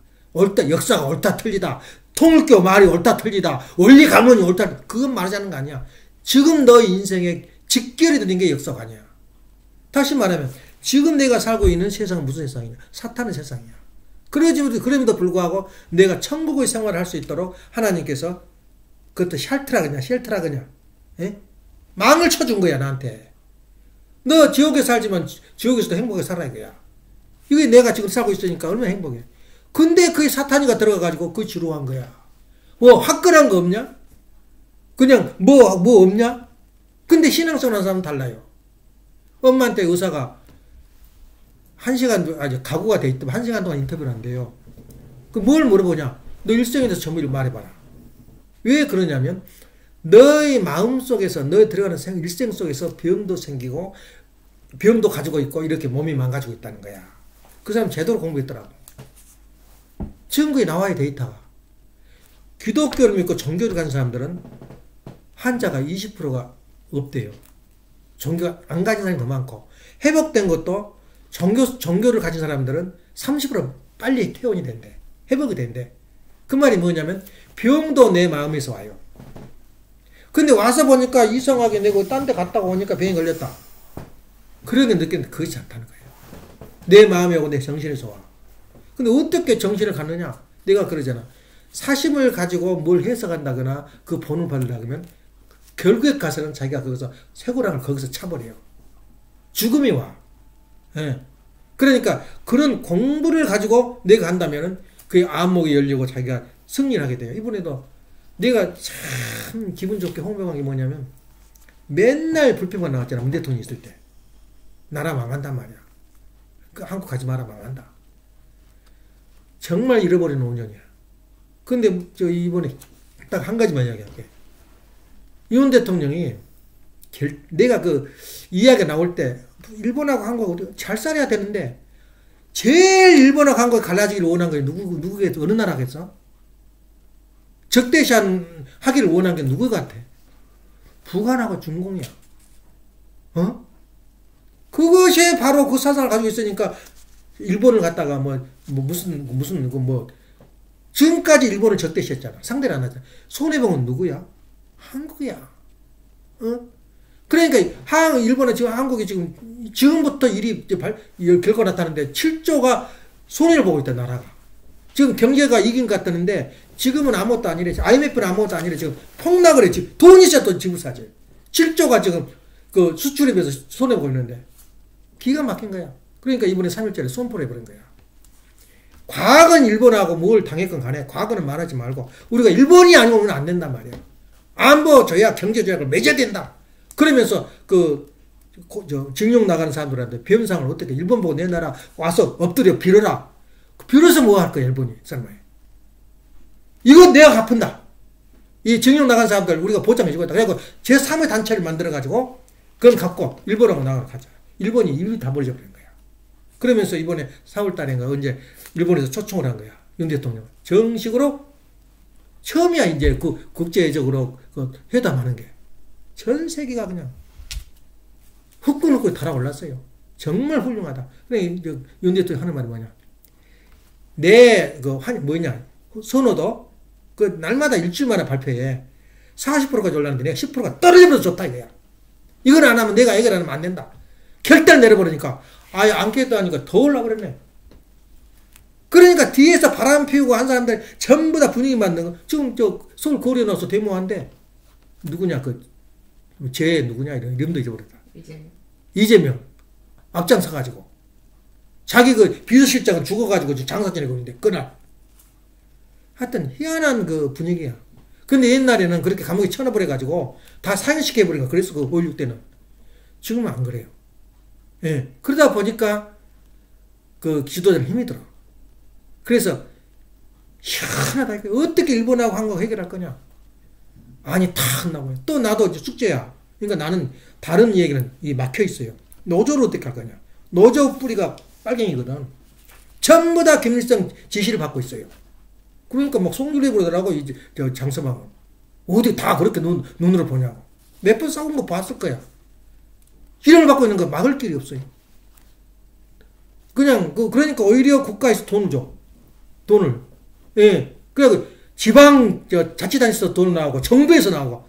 역사가 옳다 틀리다. 통일교 말이 옳다 틀리다. 원리 가문이 옳다. 그건 말하자는 거 아니야. 지금 너 인생에 직결이 되는 게 역사관이야. 다시 말하면 지금 내가 살고 있는 세상은 무슨 세상이냐. 사탄의 세상이야. 그럼에도 불구하고 내가 천국의 생활을 할 수 있도록 하나님께서 그것도 쉘트라그냐. 예? 망을 쳐준 거야, 나한테. 너 지옥에 살지만 지옥에서도 행복하게 살아, 이거야. 이게 내가 지금 살고 있으니까 얼마나 행복해. 근데 그게 사탄이가 들어가가지고 그 지루한 거야. 화끈한 거 없냐? 그냥 뭐 없냐? 근데 신앙생활 하는 사람은 달라요. 엄마한테 의사가 1시간, 각오가 돼 있다면 1시간 동안 인터뷰를 한대요. 뭘 물어보냐? 너 일생에 대해서 전부 말해봐라. 왜 그러냐면, 너의 마음 속에서, 너 들어가는 일생 속에서 병도 생기고, 병도 가지고 있고, 이렇게 몸이 망가지고 있다는 거야. 그 사람 제대로 공부했더라고. 증거에 나와야 데이터가. 기독교를 믿고 종교를 가는 사람들은 환자가 20%가 없대요. 종교 안 가진 사람이 더 많고, 회복된 것도 종교를 가진 사람들은 30% 빨리 퇴원이 된대. 회복이 된대. 그 말이 뭐냐면 병도 내 마음에서 와요. 근데 와서 보니까 이상하게 내고 딴 데 갔다가 오니까 병이 걸렸다. 그러게 느꼈는데 그것이 않다는 거예요. 내 마음에 오고 내 정신에서 와. 근데 어떻게 정신을 갖느냐? 내가 그러잖아. 사심을 가지고 뭘 해석한다거나 그 본을 받으려면 결국에 가서는 자기가 거기서 쇠고랑을 거기서 차버려요. 죽음이 와. 예. 그러니까 그런 공부를 가지고 내가 한다면은 그의 안목이 열리고 자기가 승리를 하게 돼요. 이번에도 내가 참 기분 좋게 홍명한 게 뭐냐면 맨날 불평만 나왔잖아. 문 대통령이 있을 때. 나라 망한단 말이야. 그 한국 가지 마라 망한다. 정말 잃어버린 5년이야. 근데 저 이번에 딱 한 가지만 이야기할게. 윤 대통령이 내가 그 이야기가 나올 때 일본하고 한국하고 잘 살아야 되는데 제일 일본하고 한국이 갈라지기를 원한 게 누구겠어? 어느 나라겠어? 적대시한 하기를 원한 게 누구 같아? 북한하고 중공이야. 어? 그것이 바로 그 사상을 가지고 있으니까 일본을 갖다가 무슨 지금까지 일본을 적대시했잖아. 상대를 안 하잖아. 손해보는 누구야? 한국이야. 어? 그러니까 일본은 지금 한국이 지금부터 일이 결과 나타나는데 7조가 손해를 보고 있다, 나라가. 지금 경제가 이긴 것 같았는데 지금은 아무것도 아니래. IMF는 아무것도 아니래. 지금 폭락을 해. 지금 돈이 진짜 또 지불 사지. 7조가 지금 그 수출에 비해서 손해보고 있는데 기가 막힌 거야. 그러니까 이번에 3일절에 선포를 해버린 거야. 과거는 일본하고 뭘 당했건 간에 과거는 말하지 말고 우리가 일본이 아니면 안 된단 말이야. 안보 조약, 경제 조약을 맺어야 된다. 그러면서 징용 나가는 사람들한테 변상을 어떻게 일본 보고 내 나라 와서 엎드려 빌어라. 빌어서 뭐 할 거야 일본이 설마. 이거 내가 갚은다. 이 징용 나간 사람들 우리가 보장해 주고 있다. 그래서 제3의 단체를 만들어 가지고 그건 갚고 일본하고 나가자. 일본이 입이 다 벌려버린 거야. 그러면서 이번에 4월 달인가 언제 일본에서 초청을 한 거야. 윤 대통령. 정식으로 처음이야 이제 그 국제적으로 그 회담하는 게. 전 세계가 그냥 후끈후끈 달아올랐어요. 정말 훌륭하다. 그래 윤 대통령 하는 말이 뭐냐. 선호도 그 날마다 일주일마다 발표해. 40%까지 올랐는데 내가 10%가 떨어지면서 좋다 이거야. 이걸 안 하면 내가 이걸 안 하면 안 된다. 결단을 내려버리니까 아예 안겠다 하니까 더 올라버렸네. 그러니까 뒤에서 바람 피우고 한 사람들 전부 다 분위기 만든 거. 지금 서울 거리에 나와서 데모한데 누구냐 누구냐 이름도 잊어버렸다. 이재명 앞장서가지고 자기 그 비서실장은 죽어가지고 장사 지내고 있는데 그날 하여튼 희한한 그 분위기야. 근데 옛날에는 그렇게 감옥에 쳐넣어버려가지고 다 사형시켜버린 거 그랬어. 그 5.16 때는. 지금은 안 그래요. 예. 그러다 보니까 그 지도자는 힘이 들어. 그래서 희한하다. 어떻게 일본하고 한국 해결할 거냐. 아니 탁 나와요. 또 나도 이제 숙제야. 그러니까 나는 다른 얘기는 막혀 있어요. 노조를 어떻게 할 거냐. 노조 뿌리가 빨갱이거든. 전부 다 김일성 지시를 받고 있어요. 그러니까 막 송두리 부르더라고 이제 장서방은. 어디 다 그렇게 눈으로 보냐고. 몇 번 싸운 거 봤을 거야. 희령을 받고 있는 거 막을 길이 없어요. 그냥 그러니까 오히려 국가에서 돈을 줘. 돈을. 예. 그래 지방 자치단체에서 돈 나오고 정부에서 나오고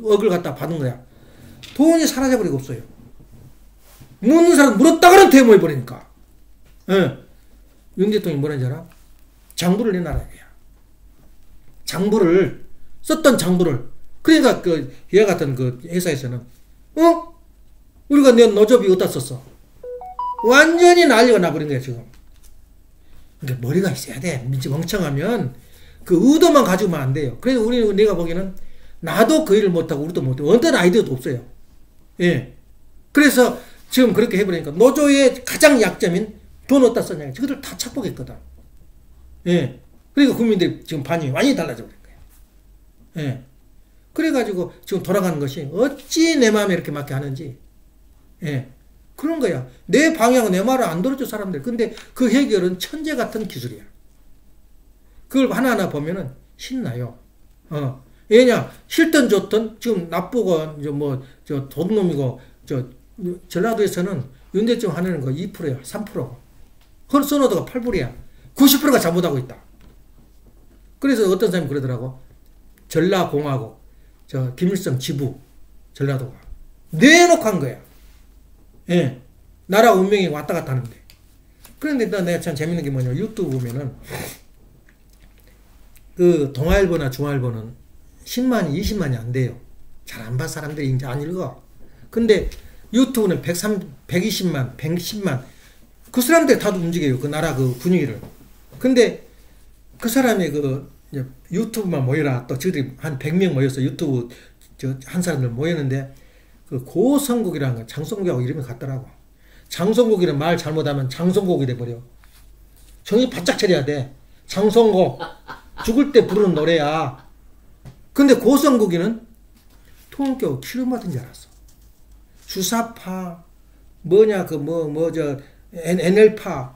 억을 갖다 받은 거야. 돈이 사라져버리고 없어요. 묻는 사람 물었다가는 데모해버리니까. 예. 윤 대통령이 뭐라는지 알아? 장부를 내놔라 이거야. 장부를 썼던 장부를. 그러니까 얘 같은 그 회사에서는 우리가 내 노조비 어디다 썼어? 완전히 난리가 나버린 거야 지금. 근데 머리가 있어야 돼. 멍청하면 그 의도만 가지고만 안 돼요. 그래서 내가 보기에는 나도 그 일을 못하고 우리도 못해. 어떤 아이디어도 없어요. 예. 그래서 지금 그렇게 해버리니까 노조의 가장 약점인 돈 어디다 썼냐. 저것들 다 착복했거든. 예. 그러니까 국민들이 지금 반응이 완전히 달라져 버린 거예요. 예. 그래가지고 지금 돌아가는 것이 어찌 내 마음에 이렇게 맞게 하는지. 예. 그런 거야. 내 방향은 내 말을 안 들어줘, 사람들. 근데 그 해결은 천재 같은 기술이야. 그걸 하나하나 보면은 신나요. 왜냐, 싫든 좋든, 지금 나쁘고, 도둑놈이고, 전라도에서는 윤대중 하는 거 2%야, 3%. 선호도가 8%야. 90%가 잘못하고 있다. 그래서 어떤 사람이 그러더라고. 전라공화국, 김일성 지부, 전라도가. 내놓고 한 거야. 예. 나라 운명이 왔다 갔다 하는데. 그런데 내가 참 재밌는 게 뭐냐. 유튜브 보면은, 그, 동아일보나 중앙일보는 10만이, 20만이 안 돼요. 잘 안 봐, 사람들이 이제 안 읽어. 근데 유튜브는 120만, 110만. 그 사람들이 다도 움직여요. 그 나라 그 분위기를. 근데 그 사람이 유튜브만 모여라. 또 저들이 한 100명 모여서 유튜브 한 사람들 모였는데 그 고성국이라는 거 장성국하고 이름이 같더라고. 장성국이는 말 잘못하면 장성국이 돼버려. 정신 바짝 차려야 돼. 장성국. 죽을 때 부르는 노래야. 근데 고성국이는 통교 키를 줄 알았어. 주사파, NL파.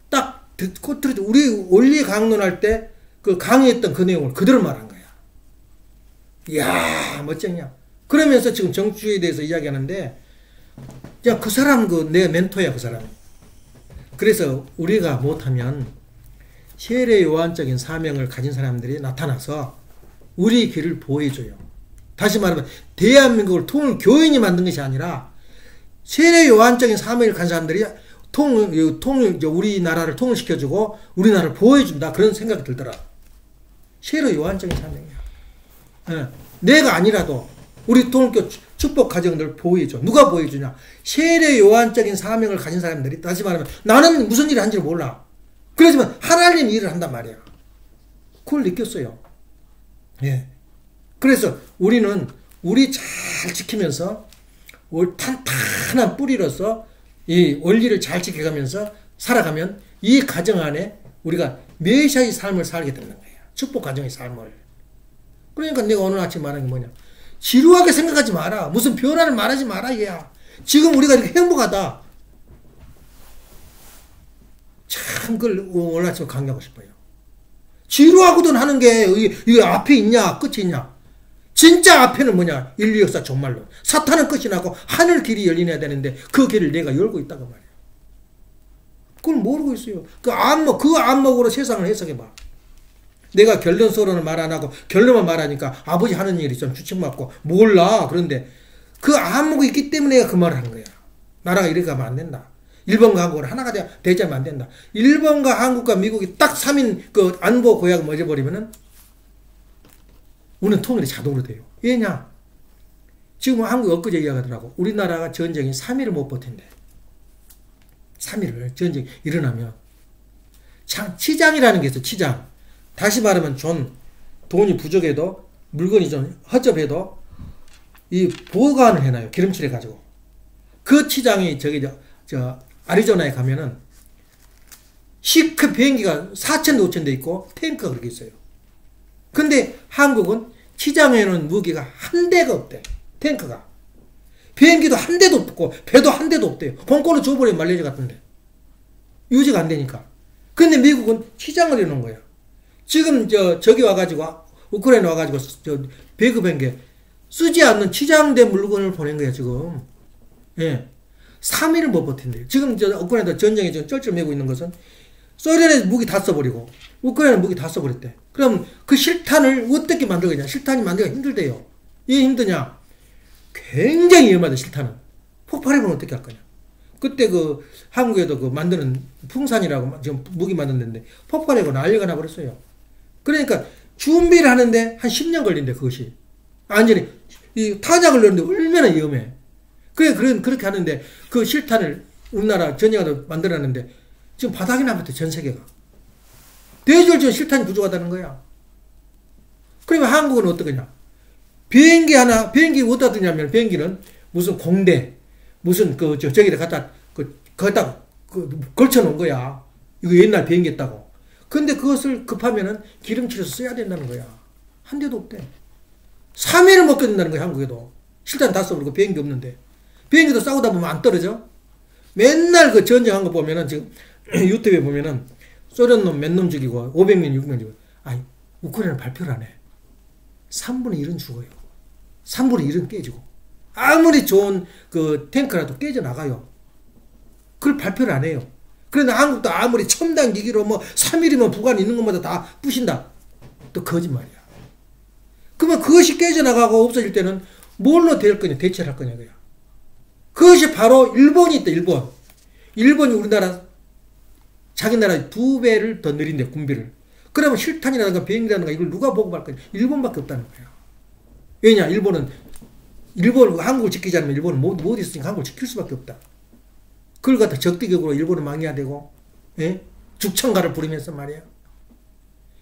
딱 듣고 들었죠. 우리 원리 강론할 때 그 강의했던 그 내용을 그대로 말한 거야. 이야, 멋쟁이야. 그러면서 지금 정치주의에 대해서 이야기하는데, 야, 그 사람 내 멘토야, 그 사람. 그래서 우리가 못하면 세례 요한적인 사명을 가진 사람들이 나타나서 우리 길을 보호해줘요. 다시 말하면 대한민국을 통일 교인이 만든 것이 아니라 세례 요한적인 사명을 가진 사람들이 우리나라를 통일시켜주고 우리나라를 보호해준다. 그런 생각이 들더라. 세례 요한적인 사명이야. 예. 내가 아니라도 우리 통일교 축복 가정들 보호해줘. 누가 보호해주냐? 세례 요한적인 사명을 가진 사람들이, 다시 말하면 나는 무슨 일을 한지를 몰라. 그렇지만 하나님 일을 한단 말이야. 그걸 느꼈어요. 예. 그래서 우리는 우리 잘 지키면서 탄탄한 뿌리로서 이 원리를 잘 지켜가면서 살아가면 이 가정 안에 우리가 메시아의 삶을 살게 되는 거예요. 축복 가정의 삶을. 그러니까 내가 오늘 아침 말한 게 뭐냐. 지루하게 생각하지 마라. 무슨 변화를 말하지 마라 이거야. 지금 우리가 이렇게 행복하다. 참 그걸 오늘 아침에 강조하고 싶어요. 지루하거든 하는 게 이게 앞에 있냐 끝이 있냐. 진짜 앞에는 뭐냐. 인류 역사 종말론. 사탄은 끝이 나고 하늘 길이 열려야 되는데 그 길을 내가 열고 있다고 말이야. 그걸 모르고 있어요. 그 안목으로 세상을 해석해봐. 내가 결론서론을 말 안 하고 결론만 말하니까 아버지 하는 일이 좀 주책맞고 몰라. 그런데 그 안목이 있기 때문에 내가 그 말을 하는 거야. 나라가 이렇게 가면 안 된다. 일본과 한국은 하나가 되자면 안 된다. 일본과 한국과 미국이 딱 3인 그 안보 고약을 맺어버리면은 우리는 통일이 자동으로 돼요. 왜냐? 지금 한국이 엊그제 이야기하더라고. 우리나라가 전쟁이 3일을 못 버틴대. 3일을 전쟁이 일어나면. 치장이라는 게 있어. 치장. 다시 말하면 돈이 부족해도 물건이 좀 허접해도 이 보관을 해놔요. 기름칠해가지고. 그 치장이 아리조나에 가면은 시크 비행기가 4,000대 5,000대 있고 탱크가 그렇게 있어요. 근데 한국은 치장에는 무기가 한 대가 없대. 탱크가. 비행기도 한 대도 없고 배도 한 대도 없대요. 공권을 줘버리면 말레이시아 같은데. 유지가 안 되니까. 근데 미국은 치장을 해놓은 거야. 지금 저기 와가지고 우크라이나 와가지고 배급한 게 쓰지 않는 치장된 물건을 보낸 거야 지금. 예. 3일을 못 버틴대요. 지금 우크라이나 전쟁에 지금 쩔쩔매고 있는 것은 소련의 무기 다 써버리고 우크라이나 무기 다 써버렸대. 그럼 그 실탄을 어떻게 만들겠냐? 실탄이 만들기가 힘들대요. 왜 힘드냐? 굉장히 위험하다. 실탄은. 폭발해보면 어떻게 할 거냐? 그때 한국에도 만드는 풍산이라고 지금 무기 만드는데 폭발해고 난리가 나버렸어요. 그러니까 준비를 하는데 한 10년 걸린대 그것이. 완전히 이 탄약을 넣는데 얼마나 위험해. 그렇게 하는데 그 실탄을 우리나라 전쟁하다 만들어놨는데 지금 바닥이 나버렸대 전 세계가. 대졸전 실탄이 부족하다는 거야. 그러면 한국은 어떠냐? 비행기 어디다 두냐면 비행기는 무슨 공대 무슨 저기다 거기다 걸쳐놓은 거야. 이거 옛날 비행기였다고. 근데 그것을 급하면은 기름칠해서 써야 된다는 거야. 한 대도 없대. 3일을 못 견딘다는 거야, 한국에도. 실탄 다 써버리고 비행기 없는데. 비행기도 싸우다 보면 안 떨어져? 맨날 그 전쟁한 거 보면은 지금 유튜브에 보면은 소련 놈 몇 놈 죽이고 500명, 600명 죽이고. 아니, 우크라이나는 발표를 안 해. 3분의 1은 죽어요. 3분의 1은 깨지고. 아무리 좋은 그 탱크라도 깨져나가요. 그걸 발표를 안 해요. 그런데 한국도 아무리 첨단 기기로 뭐 3일이면 북한 있는 것마다 다 부신다. 또 거짓말이야. 그러면 그것이 깨져나가고 없어질 때는 뭘로 될 거냐, 대체를 할 거냐, 그야. 그것이 바로 일본이 있다, 일본. 일본이 우리나라, 자기 나라 2배를 더 느린데, 군비를. 그러면 실탄이라든가 비행기라든가 이걸 누가 보고할 거냐. 일본밖에 없다는 거야. 왜냐, 일본은, 한국을 지키지 않으면 일본은 못 있으니까 한국을 지킬 수밖에 없다. 그걸 갖다 적대적으로 일본을 망해야 되고, 예? 죽창가를 부리면서 말이야.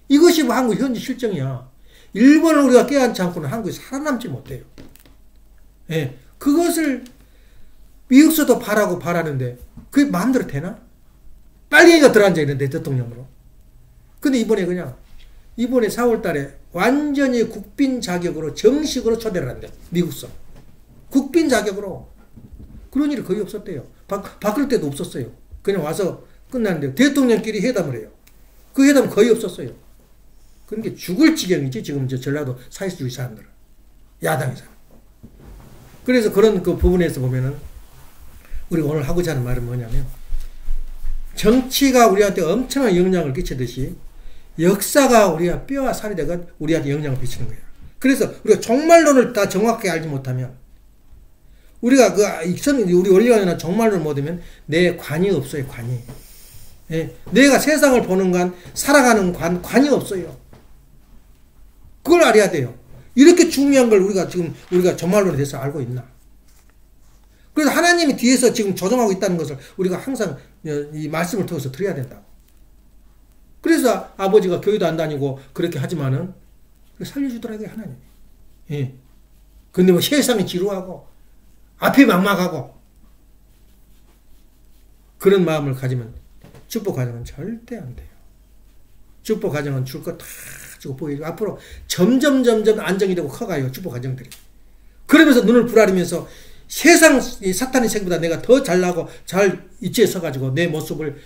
이것이 뭐 한국 현지 실정이야. 일본을 우리가 깨닫지 않고는 한국에 살아남지 못해요. 예. 그것을 미국서도 바라는데, 그게 마음대로 되나? 빨갱이가 들어앉아 있는데, 대통령으로. 근데 이번에 4월 달에 완전히 국빈 자격으로 정식으로 초대를 한대. 미국서. 국빈 자격으로. 그런 일이 거의 없었대요. 바꿀 때도 없었어요. 그냥 와서 끝났는데, 대통령끼리 회담을 해요. 그 회담 거의 없었어요. 그런 게 죽을 지경이지, 지금 전라도 사회주의 사람들은. 야당에서. 그래서 그런 그 부분에서 보면은, 우리가 오늘 하고자 하는 말은 뭐냐면, 정치가 우리한테 엄청난 영향을 끼치듯이, 역사가 우리가 뼈와 살이 되고 우리한테 영향을 끼치는 거예요. 그래서 우리가 종말론을 다 정확하게 알지 못하면, 우리가 우리 원리관이나 종말론을 못하면 내 관이 없어요, 관이. 예. 내가 세상을 보는 관, 살아가는 관이 없어요. 그걸 알아야 돼요. 이렇게 중요한 걸 우리가 종말론에 대해서 알고 있나. 그래서 하나님이 뒤에서 지금 조정하고 있다는 것을 우리가 항상 이 말씀을 통해서 드려야 된다고. 그래서 아버지가 교회도 안 다니고 그렇게 하지만은 살려주더라고요, 하나님이. 예. 근데 뭐 세상이 지루하고 앞이 막막하고 그런 마음을 가지면 축복 가정은 절대 안 돼요. 축복 가정은 줄 거 다 주고 보이고 앞으로 점점 안정이 되고 커가요, 축복 가정들이. 그러면서 눈을 부라리면서 세상 사탄의 생보다 내가 더 잘나고 잘 이치에 서가지고 내 모습을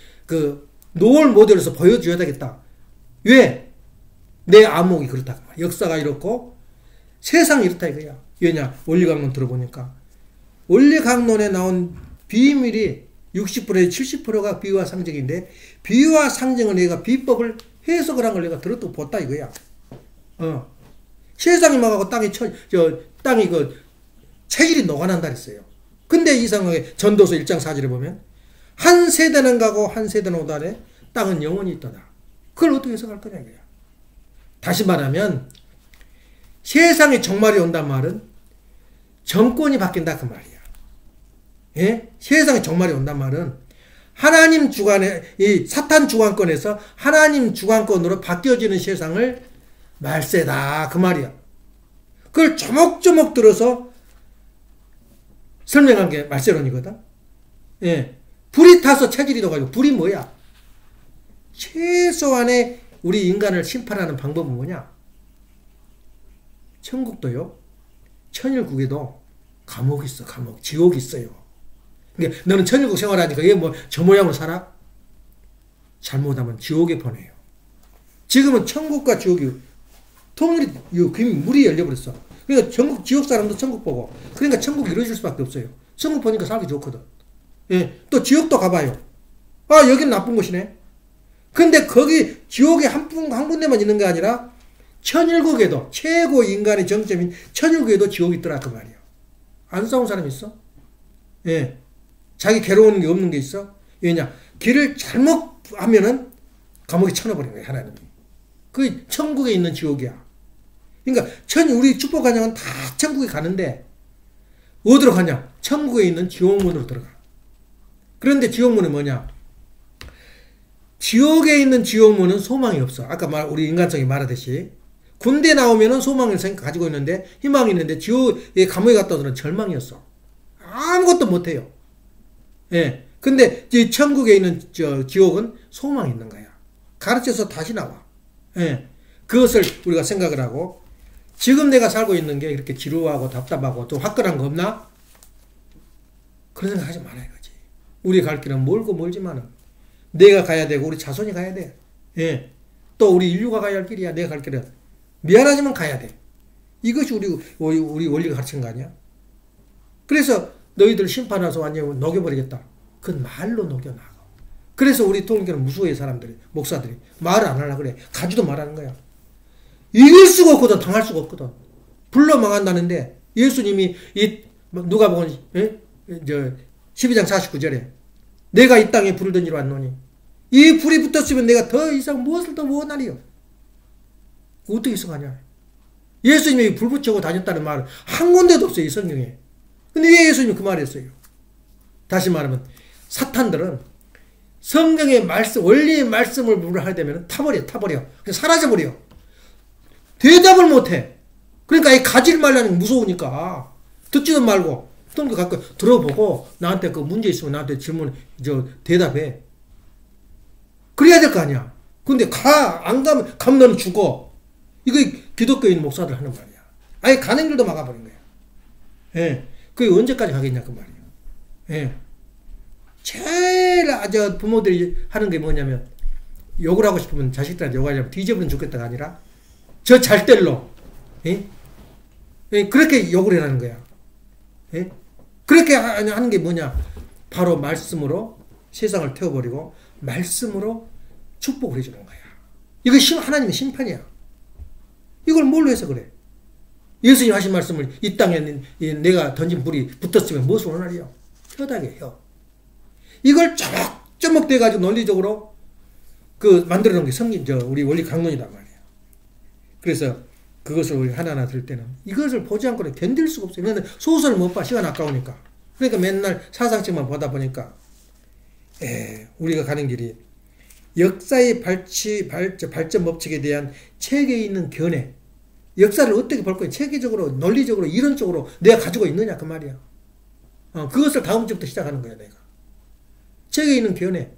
노을 모델로서 보여줘야 되겠다. 왜? 내 안목이 그렇다. 역사가 이렇고 세상이 이렇다 이거야. 왜냐? 원리강론 들어보니까 원리강론에 나온 비밀이 60%에서 70%가 비유와 상징인데 비유와 상징을 내가 비법을 해석을 한 걸 내가 들었고 봤다 이거야. 세상이 막하고 땅이 체질이 녹아난다 그랬어요. 근데 이상하게 전도서 1장 4절에 보면 한 세대는 가고 한 세대는 오다래 땅은 영원히 있도다. 그걸 어떻게 해석할 거냐 이거야. 다시 말하면 세상에 종말이 온단 말은 정권이 바뀐다 그 말이야. 예? 세상에 종말이 온단 말은 하나님 주관에 이 사탄 주관권에서 하나님 주관권으로 바뀌어지는 세상을 말세다 그 말이야. 그걸 조목조목 들어서 설명한 게 말세론이거든. 예. 불이 타서 체질이 녹아지고 불이 뭐야? 최소한의 우리 인간을 심판하는 방법은 뭐냐? 천국도요. 천일국에도 감옥이 있어. 감옥. 지옥이 있어요. 그러니까 너는 천일국 생활하니까 얘 뭐 저 모양으로 살아? 잘못하면 지옥에 보내요. 지금은 천국과 지옥이 통일이 물이 열려버렸어. 그러니까 전국 지옥 사람도 천국 보고 그러니까 천국이 이루어질 수밖에 없어요. 천국 보니까 살기 좋거든. 예. 또 지옥도 가봐요. 아 여긴 나쁜 곳이네. 근데 거기 지옥에 한 군데만 있는 게 아니라 천일국에도 최고 인간의 정점인 천일국에도 지옥이 있더라 그 말이야. 안 싸운 사람 있어? 예. 자기 괴로운 게 없는 게 있어? 왜냐? 길을 잘못 하면은 감옥에 쳐넣어버리는 거야 하나님이. 그게 천국에 있는 지옥이야. 그러니까 우리 축복가정은 다 천국에 가는데 어디로 가냐? 천국에 있는 지옥문으로 들어가. 그런데 지옥문은 뭐냐? 지옥에 있는 지옥문은 소망이 없어. 아까 우리 인간성이 말하듯이 군대 나오면은 소망을 가지고 있는데 희망이 있는데 지옥에 감옥에 갔다 오면 절망이었어. 아무것도 못해요. 예. 근데 이 천국에 있는 지옥은 소망이 있는 거야. 가르쳐서 다시 나와. 예. 그것을 우리가 생각을 하고 지금 내가 살고 있는 게 이렇게 지루하고 답답하고 좀 화끈한 거 없나? 그런 생각 하지 말아야 지. 우리 갈 길은 멀고 멀지만은 내가 가야 되고 우리 자손이 가야 돼. 예. 또 우리 인류가 가야 할 길이야. 내가 갈 길은. 미안하지만 가야 돼. 이것이 우리 원리가 가르친 거 아니야? 그래서 너희들 심판하서 완전히 녹여버리겠다. 그건 말로 녹여나가. 그래서 우리 통일교는 무수의 사람들이, 목사들이 말을 안 하려고 그래. 가지도 말하는 거야. 이길 수가 없거든. 당할 수가 없거든. 불러 망한다는데 예수님이 누가 보건 12장 49절에 내가 이 땅에 불을 던지러 왔노니 이 불이 붙었으면 내가 더 이상 무엇을 더 원하리요. 어떻게 생각하냐. 예수님이 불 붙이고 다녔다는 말은 한 군데도 없어요. 이 성경에. 근데 왜 예수님이 그 말을 했어요? 다시 말하면 사탄들은 성경의 말씀, 원리의 말씀을 하게 되면 타버려. 그냥 사라져버려. 대답을 못해. 그러니까 이 가지를 말라는 게 무서우니까 듣지도 말고 또 가끔 들어보고 나한테 그 문제 있으면 나한테 질문 대답해. 그래야 될 거 아니야. 근데 안 가면 너는 죽어. 이거 기독교인 목사들 하는 말이야. 아예 가는 길도 막아버린 거야. 예. 그게 언제까지 가겠냐 그 말이야. 예. 제일 부모들이 하는 게 뭐냐면 욕을 하고 싶으면 자식들한테 욕하려면 뒤져버리면 좋겠다가 아니라 저 잘들로 예? 예, 그렇게 욕을 해라는 거야. 예? 그렇게 하는 게 뭐냐? 바로 말씀으로 세상을 태워버리고 말씀으로 축복을 해주는 거야. 이거 하나님의 심판이야. 이걸 뭘로 해서 그래? 예수님 하신 말씀을 이 땅에 내가 던진 불이 붙었으면 무엇을 원하리요? 혀다게 혀. 이걸 쪼목쪼목 돼가지고 논리적으로 만들어 놓은 게 우리 원리 강론이란 말이야. 그래서 그것을 우리 하나하나 들 때는 이것을 보지 않고는 견딜 수가 없어요. 그런데 소설을 못 봐. 시간 아까우니까. 그러니까 맨날 사상책만 보다 보니까 우리가 가는 길이 역사의 발전 법칙에 대한 체계에 있는 견해, 역사를 어떻게 볼 거야? 체계적으로, 논리적으로, 이론적으로 내가 가지고 있느냐 그 말이야. 그것을 다음 주부터 시작하는 거야 내가. 체계에 있는 견해.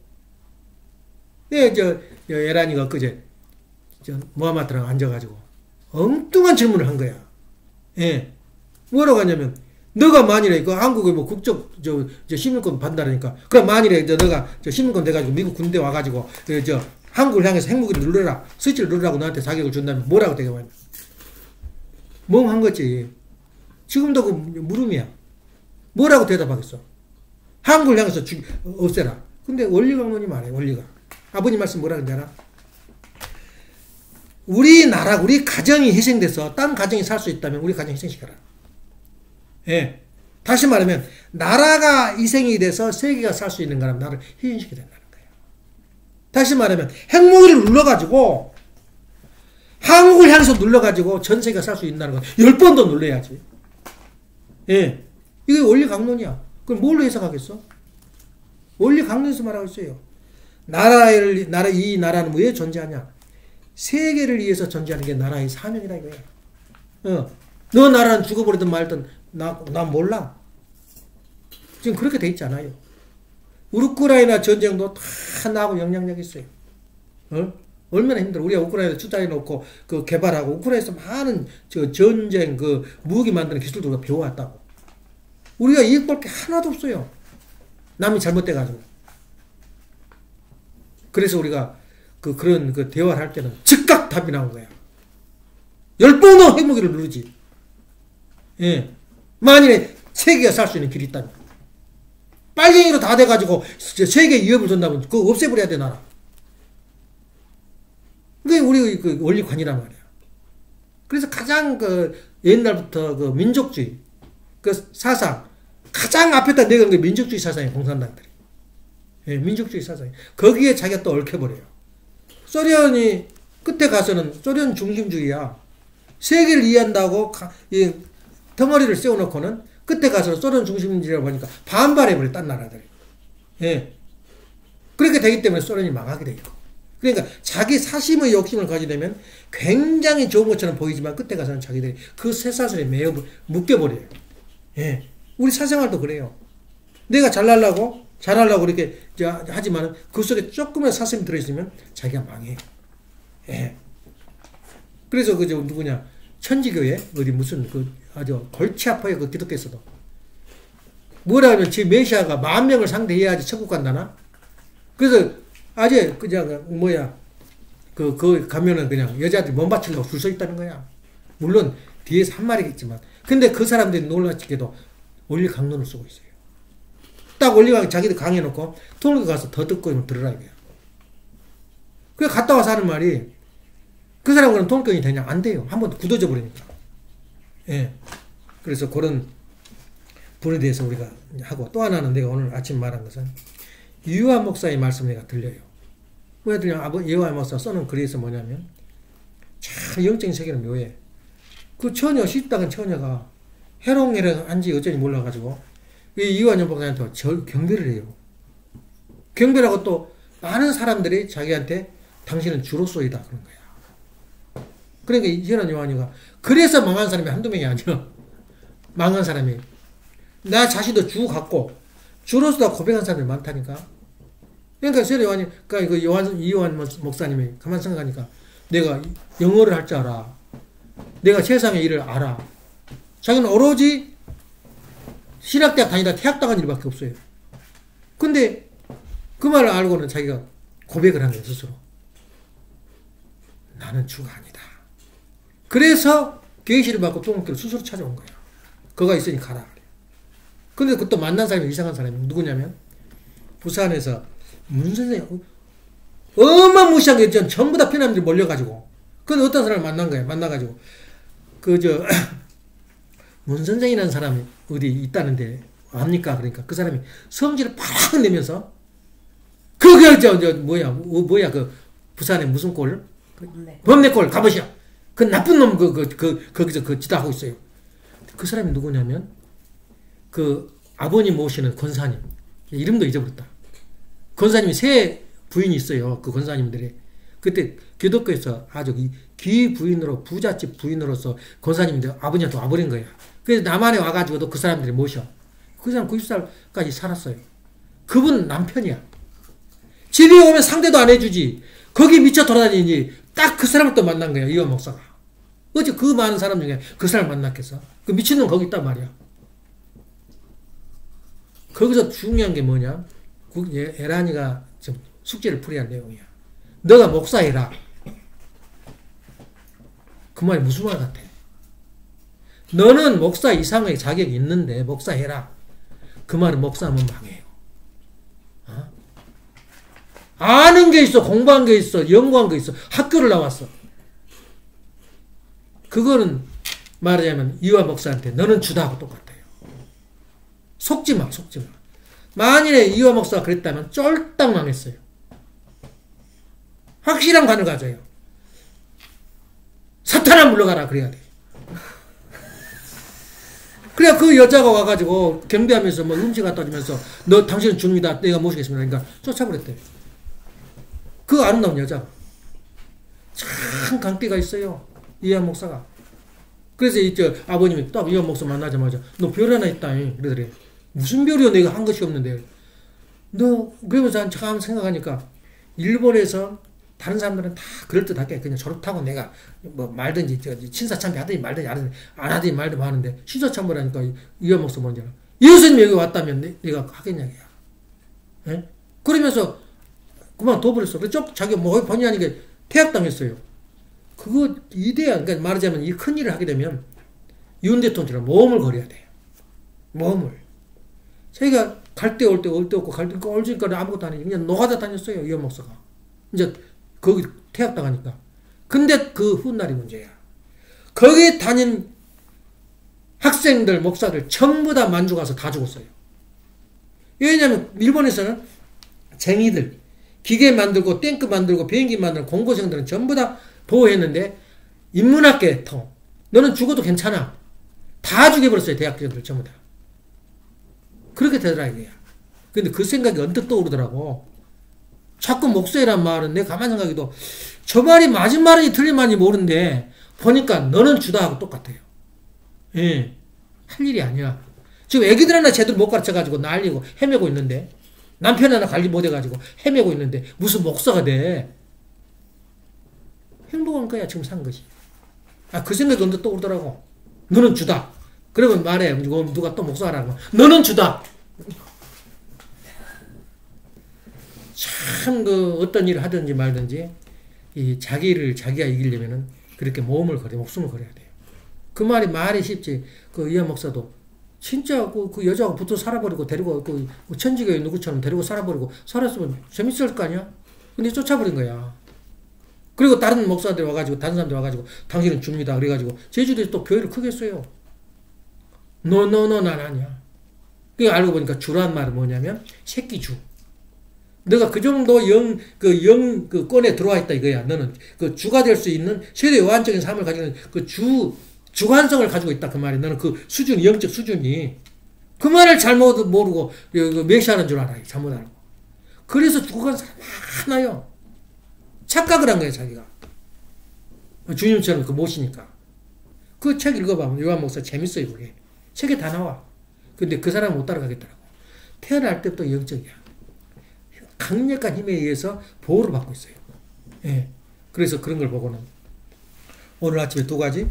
에란이가 엊그제 무하마드랑 앉아가지고 엉뚱한 질문을 한 거야. 예. 뭐라고 하냐면 너가 만일에 한국에 국적 시민권 받는다니까. 그럼 만일에 너가 시민권 돼가지고 미국 군대 와가지고 한국을 향해서 핵무기를 누르라, 스위치를 누르라고 너한테 자격을 준다면 뭐라고 대답하냐? 멍한 거지. 지금도 그 물음이야. 뭐라고 대답하겠어? 한국을 향해서 없애라. 근데 원리강론이 말해. 원리가. 아버님 말씀 뭐라 그러지 않아? 우리나라, 우리 가정이 희생돼서 딴 가정이 살 수 있다면 우리 가정 희생시켜라. 예. 다시 말하면 나라가 희생이 돼서 세계가 살 수 있는 거라면 나를 희생시켜야 된다는 거예요. 다시 말하면 핵무기를 눌러가지고 한국을 향해서 눌러가지고 전 세계가 살 수 있다는 건 10번 더 눌러야지. 예. 이게 원리 강론이야. 그럼 뭘로 해석하겠어? 원리 강론에서 말하고 있어요. 이 나라는 왜 존재하냐? 세계를 위해서 존재하는 게 나라의 사명이다 이거야. 너 나라는 죽어버리든 말든 난 몰라. 지금 그렇게 돼 있지 않아요. 우크라이나 전쟁도 다 나하고 영향력이 있어요. 얼마나 힘들어. 우리가 우크라이나에 투자해 놓고 개발하고 우크라이나에서 많은 전쟁 무기 만드는 기술도 배워왔다고. 우리가 이익 볼 게 하나도 없어요. 남이 잘못돼가지고. 그래서 우리가 그런 대화를 할 때는 즉각 답이 나온 거야. 10번은 핵무기를 누르지. 예. 만일에 세계가 살 수 있는 길이 있다면. 빨갱이로 다 돼가지고 세계에 위협을 줬다면 그거 없애버려야 돼, 나라. 그게 우리 원리관이란 말이야. 그래서 가장 옛날부터 민족주의, 사상, 가장 앞에다 내건 게 민족주의 사상이에요, 공산당들이. 예, 민족주의 사상이. 거기에 자기가 또 얽혀버려요. 소련이 끝에 가서는 소련 중심주의야. 세계를 이해한다고 덩어리를 세워놓고는 끝에 가서 소련 중심주의라고 하니까 반발해버려, 딴 나라들이. 예. 그렇게 되기 때문에 소련이 망하게 돼 있고. 그러니까 자기 사심의 욕심을 가지게 되면 굉장히 좋은 것처럼 보이지만 끝에 가서는 자기들이 그 쇠사슬에 묶여버려요. 예. 우리 사생활도 그래요. 내가 잘하려고 이렇게 하지만 그 속에 조금의 사심이 들어있으면 자기가 망해. 예. 그래서 누구냐? 천지교회 어디 무슨 그 아주 골치 아파요. 그 기독교에서도 뭐라 하면 지 메시아가 10,000명을 상대해야지 천국 간다나. 그래서 아재 그냥 뭐야 그 가면은 그냥 여자들이 몸 바치려고 줄 서 있다는 거야. 물론 뒤에서 한 마리겠지만. 근데 그 사람들이 놀랍게도 원리 강론을 쓰고 있어요. 딱 원리 강 자기들 강해놓고 통일교 가서 더 듣고 들으라 이거야. 그래 갔다 와서 하는 말이 그 사람은 통일교인이 되냐? 안 돼요. 한번 굳어져 버리니까. 예. 그래서 그런 분에 대해서 우리가 하고 또 하나는 내가 오늘 아침 말한 것은 유아 목사의 말씀이 내가 들려요. 왜 들냐? 유아 목사 써놓은 글에서 뭐냐면 참 영적인 세계는 묘해. 그 처녀, 시집당한 처녀가 해롱해롱한지 어쩐지 몰라가지고 이 유아 목사한테 경배를 해요. 경배라고 또 많은 사람들이 자기한테 당신은 주로서이다 그런 거야. 그러니까 이현한 요한이가 그래서 망한 사람이 한두 명이 아니야. 망한 사람이 나 자신도 주 같고 주로서 고백한 사람이 많다니까. 그러니까 세례 요한이 그러니까 이요한 목사님이 가만 생각하니까 내가 영어를 할 줄 알아. 내가 세상의 일을 알아. 자기는 오로지 신학대학 다니다 퇴학당한 일밖에 없어요. 근데 그 말을 알고는 자기가 고백을 한 거예요, 스스로. 나는 주가 아니다. 그래서 계시를 받고 통일교를 스스로 찾아온 거야. 그가 있으니 가라. 근데 그것도 만난 사람이 이상한 사람이 누구냐면 부산에서 문선생 어마무시한 게 있잖아. 전부 다 피난민들이 몰려가지고. 근데 어떤 사람을 만난 거야. 만나가지고 문선생이라는 사람이 어디 있다는데 압니까? 그러니까 그 사람이 성질을 팍 내면서 뭐야 그 부산에 무슨 꼴? 범내꼴 가보시오. 그 나쁜 놈 거기서 그 지도하고 있어요. 그 사람이 누구냐면 그 아버님 모시는 권사님. 이름도 잊어버렸다. 권사님이 세 부인이 있어요. 그 권사님들이. 그때 기독교에서 아주 기부인으로 부잣집 부인으로서 권사님인데 아버지한테 와버린 거야. 그래서 남한에 와가지고도 그 사람들이 모셔. 그 사람 90살까지 살았어요. 그분 남편이야. 집에 오면 상대도 안 해주지. 거기 미쳐 돌아다니니 딱 그 사람을 또 만난 거야. 이완 목사가. 어째 그 많은 사람 중에 그 사람 만났겠어? 그 미친놈 거기 있단 말이야. 거기서 중요한 게 뭐냐? 에란이가 지금 숙제를 풀이할 내용이야. 너가 목사해라. 그 말이 무슨 말 같아? 너는 목사 이상의 자격이 있는데 목사해라. 그 말은 목사하면 망해요. 어? 아는 게 있어. 공부한 게 있어. 연구한 게 있어. 학교를 나왔어. 그거는 말하자면 이화 목사한테 너는 주다하고 똑같아요. 속지 마. 만일에 이화 목사가 그랬다면 쫄딱 망했어요. 확실한 관을 가져요. 사탄아 물러가라 그래야 돼. 그래야 그 여자가 와가지고 경배하면서 뭐 음식 갖다 주면서 너 당신은 주님이다 내가 모시겠습니다. 그러니까 쫓아버렸대. 그 아름다운 여자. 참 강기가 있어요. 이한 목사가. 그래서 이제 아버님이 딱 이한 목사 만나자마자 너 별 하나 있다. 그러더래. 무슨 별이요? 내가 한 것이 없는데. 너 그러면서 참 생각하니까 일본에서 다른 사람들은 다 그럴듯하게 그냥 졸업하고 내가 뭐 말든지 친사참배 하든지 말든지 안 하든지 말든지 하는데 신사참배라니까 이완 목사 뭔지 알아. 예수님이 여기 왔다면 내가 하겠냐 걔야. 예? 그러면서 그만둬버렸어. 그래서 자기가 뭐 본의 아니게 퇴학당했어요. 그거 이대야. 그러니까 말하자면 이 큰 일을 하게 되면 윤 대통령처럼 모험을 걸어야 돼요. 모험을. 자기가 갈 때 올 때 없고 갈 때 올지니까 아무것도 안 해. 그냥 노가다 다녔어요. 이완 목사가. 이제 거기 퇴학당하니까. 근데 그 훗날이 문제야. 거기 다닌 학생들, 목사들 전부 다 만주 가서 다 죽었어요. 왜냐면 일본에서는 쟁이들, 기계 만들고 탱크 만들고 비행기 만들고 공고생들은 전부 다 보호했는데 인문학계 통 너는 죽어도 괜찮아. 다 죽여버렸어요. 대학생들 전부 다. 그렇게 되더라 이거야. 근데 그 생각이 언뜻 떠오르더라고. 자꾸 목사란 말은 내가 가만히 생각해도 저 말이 맞은 말인지 틀린 말인지 모르는데 보니까 너는 주다하고 똑같아요. 예. 할 일이 아니야. 지금 애기들 하나 제대로 못 가르쳐가지고 날리고 헤매고 있는데 남편 하나 관리 못해가지고 헤매고 있는데 무슨 목사가 돼. 행복한 거야 지금 산 것이. 그 생각이 언제 떠오르더라고. 너는 주다. 그러면 말해. 누가 또 목사라고. 너는 주다. 참, 어떤 일을 하든지 말든지, 자기가 이기려면은 그렇게 목숨을 걸어야 돼요. 그 말이 쉽지. 이한 목사도, 진짜 그 여자하고 붙어 살아버리고 데리고, 천지교회 누구처럼 데리고 살아버리고, 살았으면 재밌을 거 아니야? 근데 쫓아버린 거야. 그리고 다른 목사들 와가지고, 다른 사람들 와가지고, 당신은 줍니다. 그래가지고, 제주도에 또 교회를 크게 했어요. 난 아니야. 그 알고 보니까 주란 말은 뭐냐면, 새끼 주. 너가 그 정도 권에 들어와 있다 이거야. 너는 주가 될 수 있는 세대 요한적인 삶을 가지는 주관성을 가지고 있다. 그 말이. 너는 그 수준, 영적 수준이. 그 말을 잘못 모르고, 맹시하는 줄 알아요. 잘못 알고. 그래서 죽어가는 사람 많아요. 착각을 한 거예요, 자기가. 주님처럼 모시니까. 그 책 읽어봐. 요한 목사 재밌어요, 그게. 책에 다 나와. 근데 그 사람은 못 따라가겠더라고. 태어날 때부터 영적이야. 강력한 힘에 의해서 보호를 받고 있어요. 예. 그래서 그런 걸 보고는 오늘 아침에 2가지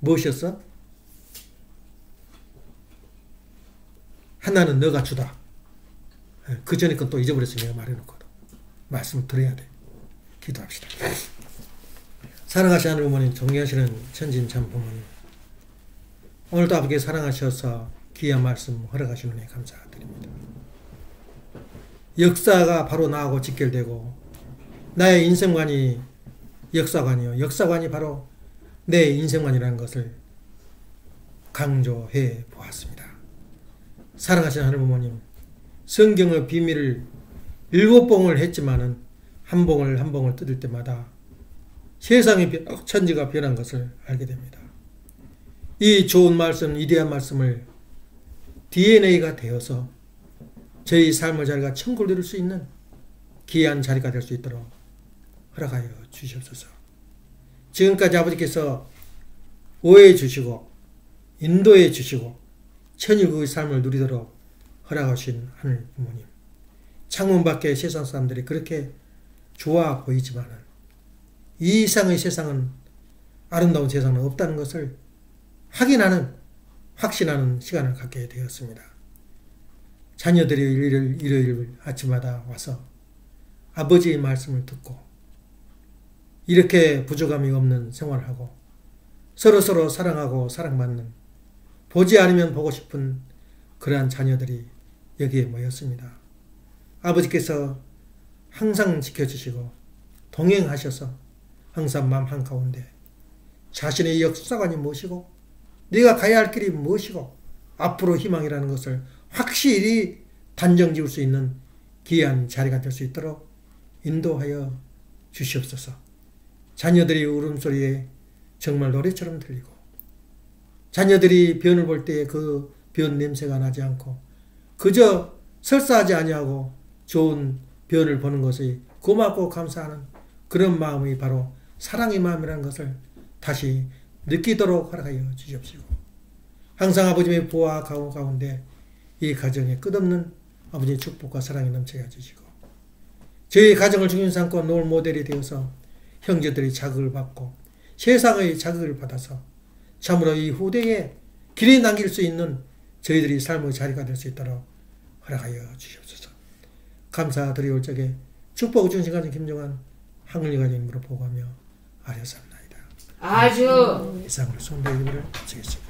무엇이었어? 하나는 너가 주다. 예. 그 전에 건 또 잊어버렸으면 내가 말해놓거든. 말씀을 드려야 돼. 기도합시다. 사랑하시는 하나님 부모님, 존경하시는 천진 참 부모님, 오늘도 아버지 사랑하셔서 귀한 말씀 허락하시는 은혜 감사드립니다. 역사가 바로 나하고 직결되고 나의 인생관이 역사관이요. 역사관이 바로 내 인생관이라는 것을 강조해 보았습니다. 사랑하시는 하나님 부모님, 성경의 비밀을 7봉을 했지만은 한 봉을 뜯을 때마다 세상의 천지가 변한 것을 알게 됩니다. 이 좋은 말씀, 위대한 말씀을 DNA가 되어서 저희 삶의 자리가 천국을 이룰 수 있는 귀한 자리가 될 수 있도록 허락하여 주시옵소서. 지금까지 아버지께서 오해해 주시고 인도해 주시고 천일국의 삶을 누리도록 허락하신 하늘 부모님, 창문 밖에 세상 사람들이 그렇게 좋아 보이지만 이 이상의 세상은, 아름다운 세상은 없다는 것을 확신하는 시간을 갖게 되었습니다. 자녀들이 일요일 아침마다 와서 아버지의 말씀을 듣고 이렇게 부족함이 없는 생활을 하고 서로 사랑하고 사랑받는, 보지 않으면 보고 싶은 그러한 자녀들이 여기에 모였습니다. 아버지께서 항상 지켜주시고 동행하셔서 항상 마음 한가운데 자신의 역사관이 무엇이고 네가 가야 할 길이 무엇이고 앞으로 희망이라는 것을 확실히 단정 지을 수 있는 귀한 자리가 될 수 있도록 인도하여 주시옵소서. 자녀들이 울음소리에 정말 노래처럼 들리고 자녀들이 변을 볼 때에 그 변 냄새가 나지 않고 그저 설사하지 아니하고 좋은 변을 보는 것이 고맙고 감사하는 그런 마음이 바로 사랑의 마음이라는 것을 다시 느끼도록 허락하여 주시옵시고, 항상 아버지의 보호와 가운데 이 가정에 끝없는 아버지의 축복과 사랑이 넘쳐야 주시고, 저희 가정을 중심 삼고 놓을 모델이 되어서 형제들이 자극을 받고 세상의 자극을 받아서 참으로 이 후대에 길이 남길 수 있는 저희들이 삶의 자리가 될 수 있도록 허락하여 주시옵소서. 감사드리올 적에 축복 주신 가정 김정환 한글리가정으로 보고하며 아뢰옵나이다. 아주 이상으로 손대 기도를 드리겠습니다.